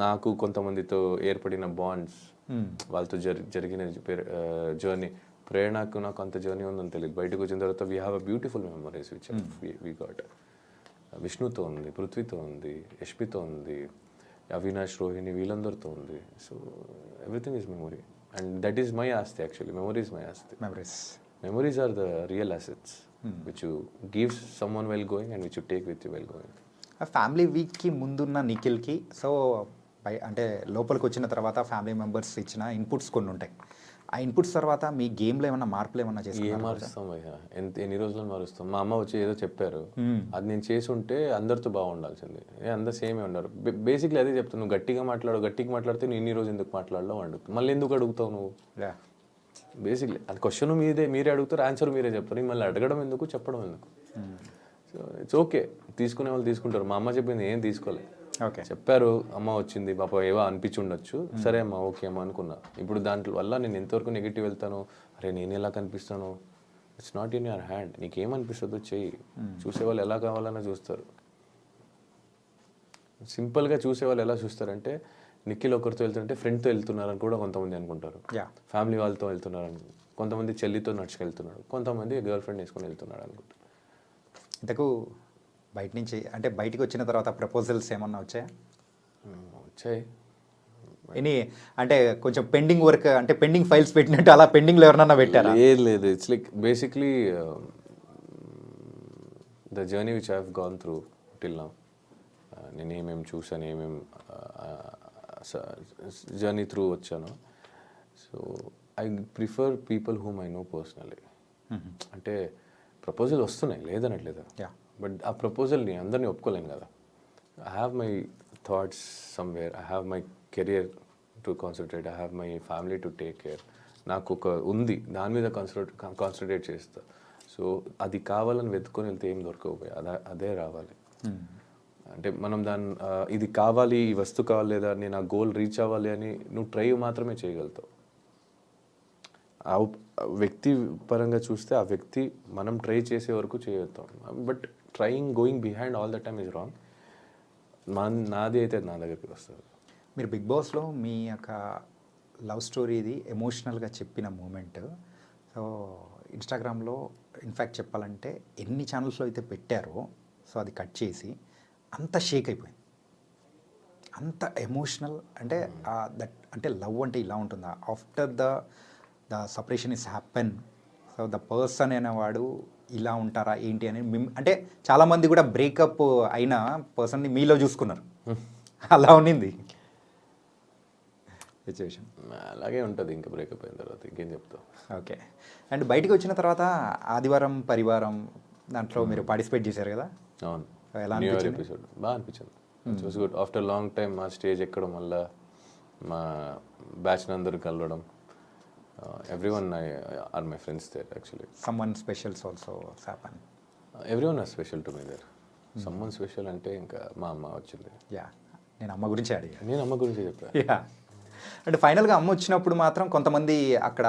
నాకు కొంతమందితో ఏర్పడిన బాండ్స్, వాళ్ళతో జరిగిన జర్నీ. ప్రేరణకు నాకు అంత జర్నీ ఉందని తెలియదు. బయటకు వచ్చిన తర్వాత we have a beautiful memories which we got. విష్ణుతో ఉంది, పృథ్వీతో ఉంది, యష్మితో ఉంది, అవినాష్, రోహిణి వీళ్ళందరితో ఉంది. So everything is memory and that is my ఆస్తి. యాక్చువల్లీ మెమొరీ ఈజ్ మై ఆస్తి. Memories are the real assets which you gives someone well going and which you take with you well going. Family వీక్కి ముందున్న నిఖిల్కి so అంటే లోపలికి వచ్చిన తర్వాత family members ఇచ్చిన inputs కొన్ని ఉంటాయి. ఆ ఇన్పుట్స్ తర్వాత మీ గేమ్లో ఏమన్నా మార్పులు ఏమన్నా ఏం చేసి మారుస్తాం భయ్యా, ఎన్ని రోజులు మారుస్తాం. మా అమ్మ వచ్చి ఏదో చెప్పారు, అది నేను చేసి ఉంటే అందరితో బాగుండాల్సింది. అందరు సేమే ఉన్నారు. బేసిక్లీ అదే చెప్తాను, నువ్వు గట్టిగా మాట్లాడితే నువ్వు ఇన్ని రోజు ఎందుకు మాట్లాడలో అడుగుతావు, మళ్ళీ ఎందుకు అడుగుతావు నువ్వు. బేసిక్లీ అది క్వశ్చన్ మీరే అడుగుతారు, ఆన్సర్ మీరే చెప్తారు, మళ్ళీ అడగడం ఎందుకు, చెప్పడం ఎందుకు. సో ఇట్స్ ఓకే, తీసుకునే వాళ్ళు తీసుకుంటారు. మా అమ్మ చెప్పింది ఏం తీసుకోలేదు. ఓకే, చెప్పారు, అమ్మ వచ్చింది పాప ఏవో అనిపించి ఉండొచ్చు, సరే అమ్మ ఓకే అమ్మ అనుకున్నా. ఇప్పుడు దాంట్లో వల్ల నేను ఎంతవరకు నెగిటివ్ వెళ్తాను, అరే నేను ఎలా కనిపిస్తాను, it's not in your hand. నీకేమనిపిస్తుందో చెయ్యి. చూసేవాళ్ళు ఎలా కావాలన్నా చూస్తారు. సింపుల్గా చూసేవాళ్ళు ఎలా చూస్తారంటే, నిఖిల్ ఒకరితో వెళ్తుంటే ఫ్రెండ్తో వెళ్తున్నారని కూడా కొంతమంది అనుకుంటారు, ఫ్యామిలీ వాళ్ళతో వెళ్తున్నారని, కొంతమంది చెల్లితో నడుచుకెళ్తున్నాడు, కొంతమంది గర్ల్ ఫ్రెండ్ వేసుకొని వెళ్తున్నాడు అనుకుంటారు. ఇంతకు బయట నుంచి అంటే బయటికి వచ్చిన తర్వాత ప్రపోజల్స్ ఏమన్నా వచ్చాయా? వచ్చాయి. ఎనీ అంటే కొంచెం పెండింగ్ వర్క్ అంటే పెండింగ్ ఫైల్స్ పెట్టినట్టు అలా పెండింగ్లో ఎవరన్నా పెట్టారా? లేదు, it's like basically the journey which I have gone through till now. నేను ఏమేమి చూసాను, ఏమేమి జర్నీ త్రూ వచ్చాను. So I prefer people whom I know personally. అంటే ప్రపోజల్ వస్తున్నాయి లేదనట్లేదు, బట్ ఆ ప్రపోజల్ని అందరినీ ఒప్పుకోలేను కదా. I have my thoughts somewhere, I have my career to concentrate, I have my family to take care. నాకు ఒక ఉంది, దాని మీద కాన్సన్ట్రేట్ చేస్తా. సో అది కావాలని వెతుకొని వెళ్తే ఏం దొరకకపోయి అదే రావాలి. అంటే మనం ఇది కావాలి, ఈ వస్తువు కావాలి, లేదా నేను ఆ గోల్ రీచ్ అవ్వాలి అని నువ్వు ట్రై మాత్రమే చేయగలుగుతావు. ఆ వ్యక్తి పరంగా చూస్తే ఆ వ్యక్తి మనం ట్రై చేసే వరకు చేయగలుగుతాం, but going behind all the time is wrong. నాది అయితే నా దగ్గరికి వస్తుంది. మీరు బిగ్ బాస్లో మీ యొక్క లవ్ స్టోరీది ఎమోషనల్గా చెప్పిన మూమెంట్ సో ఇన్స్టాగ్రామ్లో ఇన్ఫ్యాక్ట్ చెప్పాలంటే ఎన్ని ఛానల్స్లో అయితే పెట్టారో సో అది కట్ చేసి అంత షేక్ అయిపోయింది, అంత ఎమోషనల్. అంటే దట్ అంటే లవ్ అంటే ఇలా ఉంటుందా, after the separation is happen, so the person అనేవాడు ఇలా ఉంటారా ఏంటి అని అంటే చాలామంది కూడా బ్రేకప్ అయిన పర్సన్ని మీలో చూసుకున్నారు, అలా ఉన్నింది సిచ్యువేషన్. అలాగే ఉంటుంది ఇంకా బ్రేకప్ అయిన తర్వాత, ఇంకేం చెప్తావు. ఓకే, అండ్ బయటకు వచ్చిన తర్వాత ఆదివారం పరివారం దాంట్లో మీరు పార్టిసిపేట్ చేశారు కదా. అవును, ఎలా న్యూ ఇయర్ ఎపిసోడ్ బాగా అనిపించింది. It was good. After long time మా స్టేజ్ ఎక్కడం వల్ల మా బ్యాచ్ అందరూ కలవడం. Everyone are my friends there actually. Someone special also happened. Everyone is special to me there. Someone special అంటే ఇంకా మా అమ్మ వచ్చింది. నేను అమ్మ గురించి అడిగా. నేను అమ్మ గురించి చెప్పాను. అంటే ఫైనల్గా అమ్మ వచ్చినప్పుడు మాత్రం కొంతమంది అక్కడ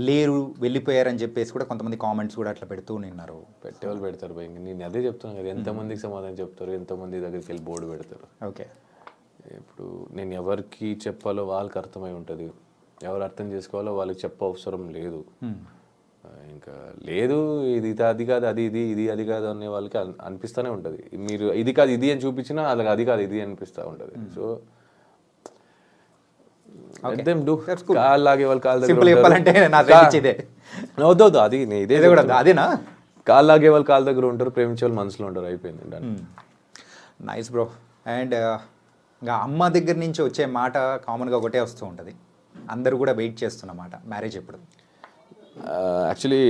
లేరు వెళ్ళిపోయారని చెప్పేసి కూడా కొంతమంది కామెంట్స్ కూడా అట్లా పెడుతూ ఉన్నారు. పెట్టేవాళ్ళు పెడతారు భయ, నేను అదే చెప్తున్నాను కదా, ఎంతమందికి సమాధానం చెప్తారు, ఎంతమంది దగ్గరికి వెళ్ళి బోర్డు పెడతారు. ఓకే, ఇప్పుడు నేను ఎవరికి చెప్పాలో వాళ్ళకి అర్థమై ఉంటుంది, ఎవరు అర్థం చేసుకోవాలో వాళ్ళకి చెప్ప అవసరం లేదు. ఇంకా లేదు ఇది అది కాదు అది ఇది అది కాదు అనే వాళ్ళకి అనిపిస్తూనే ఉంటుంది. మీరు ఇది కాదు ఇది అని చూపించినా అలాగే అది కాదు ఇది అనిపిస్తూ ఉంటుంది. సో కాళ్ళు లాగే వాళ్ళు కాళ్ళ దగ్గర అది ఇదే అదేనా, కాళ్ళు లాగే వాళ్ళు కాళ్ళ దగ్గర ఉంటారు, ప్రేమించే వాళ్ళు మనసులో ఉంటారు, అయిపోయింది. Nice bro. అండ్ ఇంకా అమ్మ దగ్గర నుంచి వచ్చే మాట కామన్గా ఒకటే వస్తూ ఉంటుంది, అందరూ కూడా వెయిట్ చేస్తున్నమాట, మ్యారేజ్ ఎప్పుడు? యాక్చువల్లీ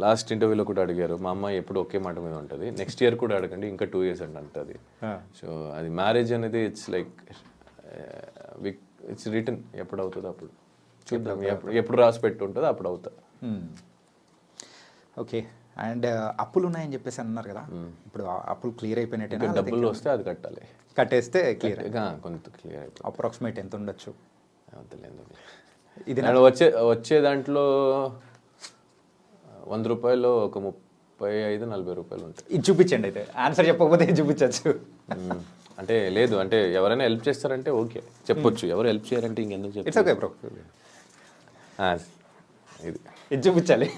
లాస్ట్ ఇంటర్వ్యూలో కూడా అడిగారు, మా అమ్మ ఎప్పుడు ఒకే మాట మీద ఉంటుంది, నెక్స్ట్ ఇయర్ కూడా అడగండి, ఇంకా 2 years అంటుంది. సో అది మ్యారేజ్ అనేది ఇట్స్ లైక్ ఇట్స్ రిటర్న్, ఎప్పుడు అవుతుందో అప్పుడు చూద్దాం, ఎప్పుడు రాసి పెట్టి ఉంటుందో అప్పుడు అవుతా. ఓకే, అండ్ అప్పులు ఉన్నాయని చెప్పేసి అన్నారు కదా, ఇప్పుడు అప్పులు క్లియర్ అయిపోయినట్టే? డబ్బులు వస్తే అది కట్టాలి, కట్టేస్తే క్లియర్, కొంత క్లియర్ అయిపోయి. అప్రాక్సిమేట్ ఎంత ఉండొచ్చు? ఇది వచ్చే దాంట్లో 100 రూపాయలు ఒక 35-40 రూపాయలు ఉంటాయి. ఇది చూపించండి, అయితే ఆన్సర్ చెప్పకపోతే చూపించచ్చు. అంటే లేదు, అంటే ఎవరైనా హెల్ప్ చేస్తారంటే ఓకే చెప్పొచ్చు, ఎవరు హెల్ప్ చేయాలంటే ఇంకెందుకు చెప్పు. ఇట్స్ ఓకే బ్రో, ఇది చూపించాలి.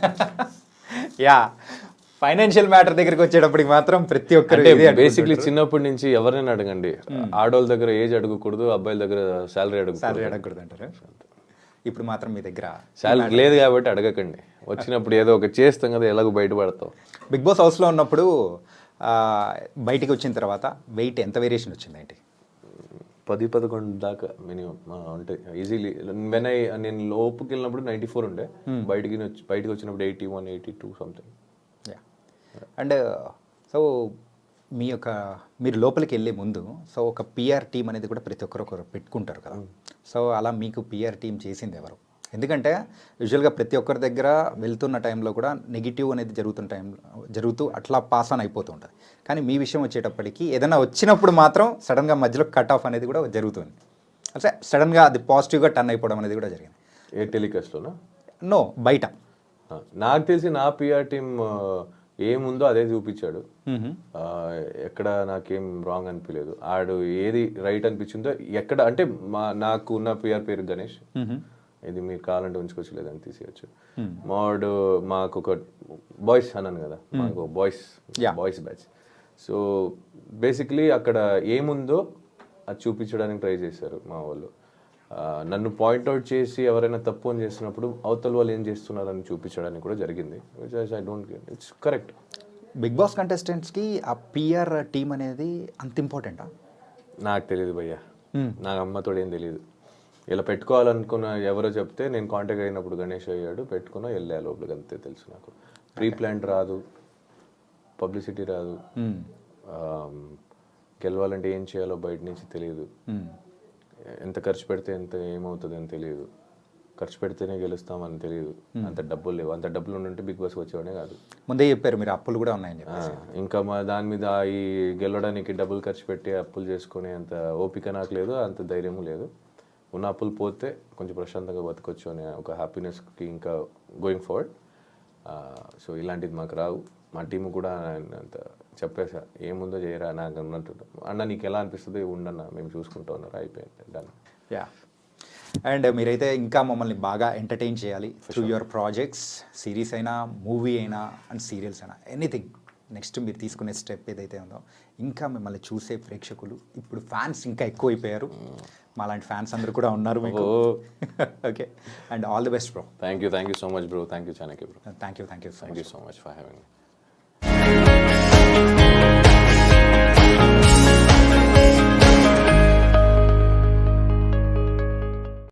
ఫైనాన్షియల్ మ్యాటర్ దగ్గరికి వచ్చేటప్పటికి మాత్రం ప్రతి ఒక్కరు బేసిక్లీ చిన్నప్పటి నుంచి ఎవరైనా అడగండి, ఆడవాళ్ళ దగ్గర ఏజ్ అడగకూడదు, అబ్బాయిల దగ్గర శాలరీ అడగకూడదు అంటారు. ఇప్పుడు మాత్రం మీ దగ్గర శాలరీ లేదు కాబట్టి అడగకండి, వచ్చినప్పుడు ఏదో ఒక చేస్తాం కదా, ఎలాగో బయటపడతాం. బిగ్ బాస్ హౌస్లో ఉన్నప్పుడు బయటికి వచ్చిన తర్వాత వెయిట్ ఎంత వేరియేషన్ వచ్చింది ఏంటి? 10-11 దాకా మినిమం ఉంటాయి ఈజీలీ. నేను లోపుకి వెళ్ళినప్పుడు 94 ఉండే, బయటికి వచ్చినప్పుడు 81, 82 సంథింగ్. అండ్ సో మీరు లోపలికి వెళ్ళే ముందు సో ఒక పిఆర్ టీం అనేది కూడా ప్రతి ఒక్కరు పెట్టుకుంటారు కదా. సో అలా మీకు పిఆర్ టీం చేసింది ఎవరు? ఎందుకంటే యూజువల్గా ప్రతి ఒక్కరి దగ్గర వెళ్తున్న టైంలో కూడా నెగిటివ్ అనేది జరుగుతూ అట్లా పాస్ ఆన్ అయిపోతూ ఉంటుంది. కానీ మీ విషయం వచ్చేటప్పటికి ఏదైనా వచ్చినప్పుడు మాత్రం సడన్గా మధ్యలో కట్ ఆఫ్ అనేది కూడా జరుగుతుంది. అంటే సడన్గా అది పాజిటివ్గా టర్న్ అయిపోవడం అనేది కూడా జరిగింది. ఏ టెలికాస్ట్లోనా? నో, బయట. నాకు తెలిసి నా పిఆర్ టీమ్ ఏముందో అదే చూపించాడు. ఎక్కడ నాకేం రాంగ్ అనిపించలేదు. ఆడు ఏది రైట్ అనిపించిందో ఎక్కడ అంటే నాకు ఉన్న పిఆర్ పేరు గణేష్, ఇది మీరు కావాలంటే ఉంచుకోవచ్చు లేదని తీసేయచ్చు. మాకు ఒక బాయ్స్ అన్నాను కదా, మాకు బాయ్స్ బ్యాచ్. సో బేసిక్లీ అక్కడ ఏముందో అది చూపించడానికి ట్రై చేశారు మా వాళ్ళు. నన్ను పాయింట్అవుట్ చేసి ఎవరైనా తప్పు అని చేస్తున్నప్పుడు అవతల వాళ్ళు ఏం చేస్తున్నారని చూపించడానికి కూడా జరిగింది. I don't get it's correct. Bigg Boss కంటెస్టెంట్స్కి ఆ పిఆర్ టీం అనేది అంత ఇంపార్టెంటా? నాకు తెలియదు భయ్యా, నా అమ్మతో ఏం తెలియదు. ఇలా పెట్టుకోవాలనుకున్న ఎవరో చెప్తే నేను కాంటాక్ట్ అయినప్పుడు గణేష్ అయ్యాడు, పెట్టుకున్నా వెళ్ళా లోపలికి, అంతే తెలుసు నాకు. ప్రీ ప్లాన్ రాదు, పబ్లిసిటీ రాదు, గెలవాలంటే ఏం చేయాలో బయట నుంచి తెలియదు, ఎంత ఖర్చు పెడితే ఎంత ఏమవుతుంది అని తెలియదు, ఖర్చు పెడితేనే గెలుస్తామని తెలియదు, అంత డబ్బులు లేవు. అంత డబ్బులు ఉంటే బిగ్ బాస్ వచ్చేవాడే కాదు. ముందే చెప్పారు మీరు అప్పులు కూడా ఉన్నాయని. ఇంకా మా దాని మీద ఈ గెలవడానికి డబ్బులు ఖర్చు పెట్టి అప్పులు చేసుకునే అంత ఓపిక నాకు లేదు, అంత ధైర్యము లేదు. ఉన్న అప్పులు పోతే కొంచెం ప్రశాంతంగా బతకొచ్చు అనే ఒక హ్యాపీనెస్కి ఇంకా గోయింగ్ ఫార్వర్డ్. సో ఇలాంటిది మాకు రావు. మా టీం కూడా అంత చెప్పేసా, ఏముందో చేయరా నాకు అన్నట్టు. అన్న నీకు ఎలా అనిపిస్తుంది ఉండన్న, మేము చూసుకుంటూ ఉన్నారు, అయిపోయింది డన్. యా, అండ్ మీరైతే ఇంకా మమ్మల్ని బాగా ఎంటర్టైన్ చేయాలి త్రూ యువర్ ప్రాజెక్ట్స్, సిరీస్ అయినా, మూవీ అయినా అండ్ సీరియల్స్ అయినా, ఎనీథింగ్. నెక్స్ట్ మీరు తీసుకునే స్టెప్ ఏదైతే ఉందో ఇంకా మిమ్మల్ని చూసే ప్రేక్షకులు ఇప్పుడు ఫ్యాన్స్ ఇంకా ఎక్కువైపోయారు. మాలాంటి ఫ్యాన్స్ అందరూ కూడా ఉన్నారు మీకు. Okay, and all the best bro. Thank you so much bro. Thank you Chanakya bro. Thank you so much for having me.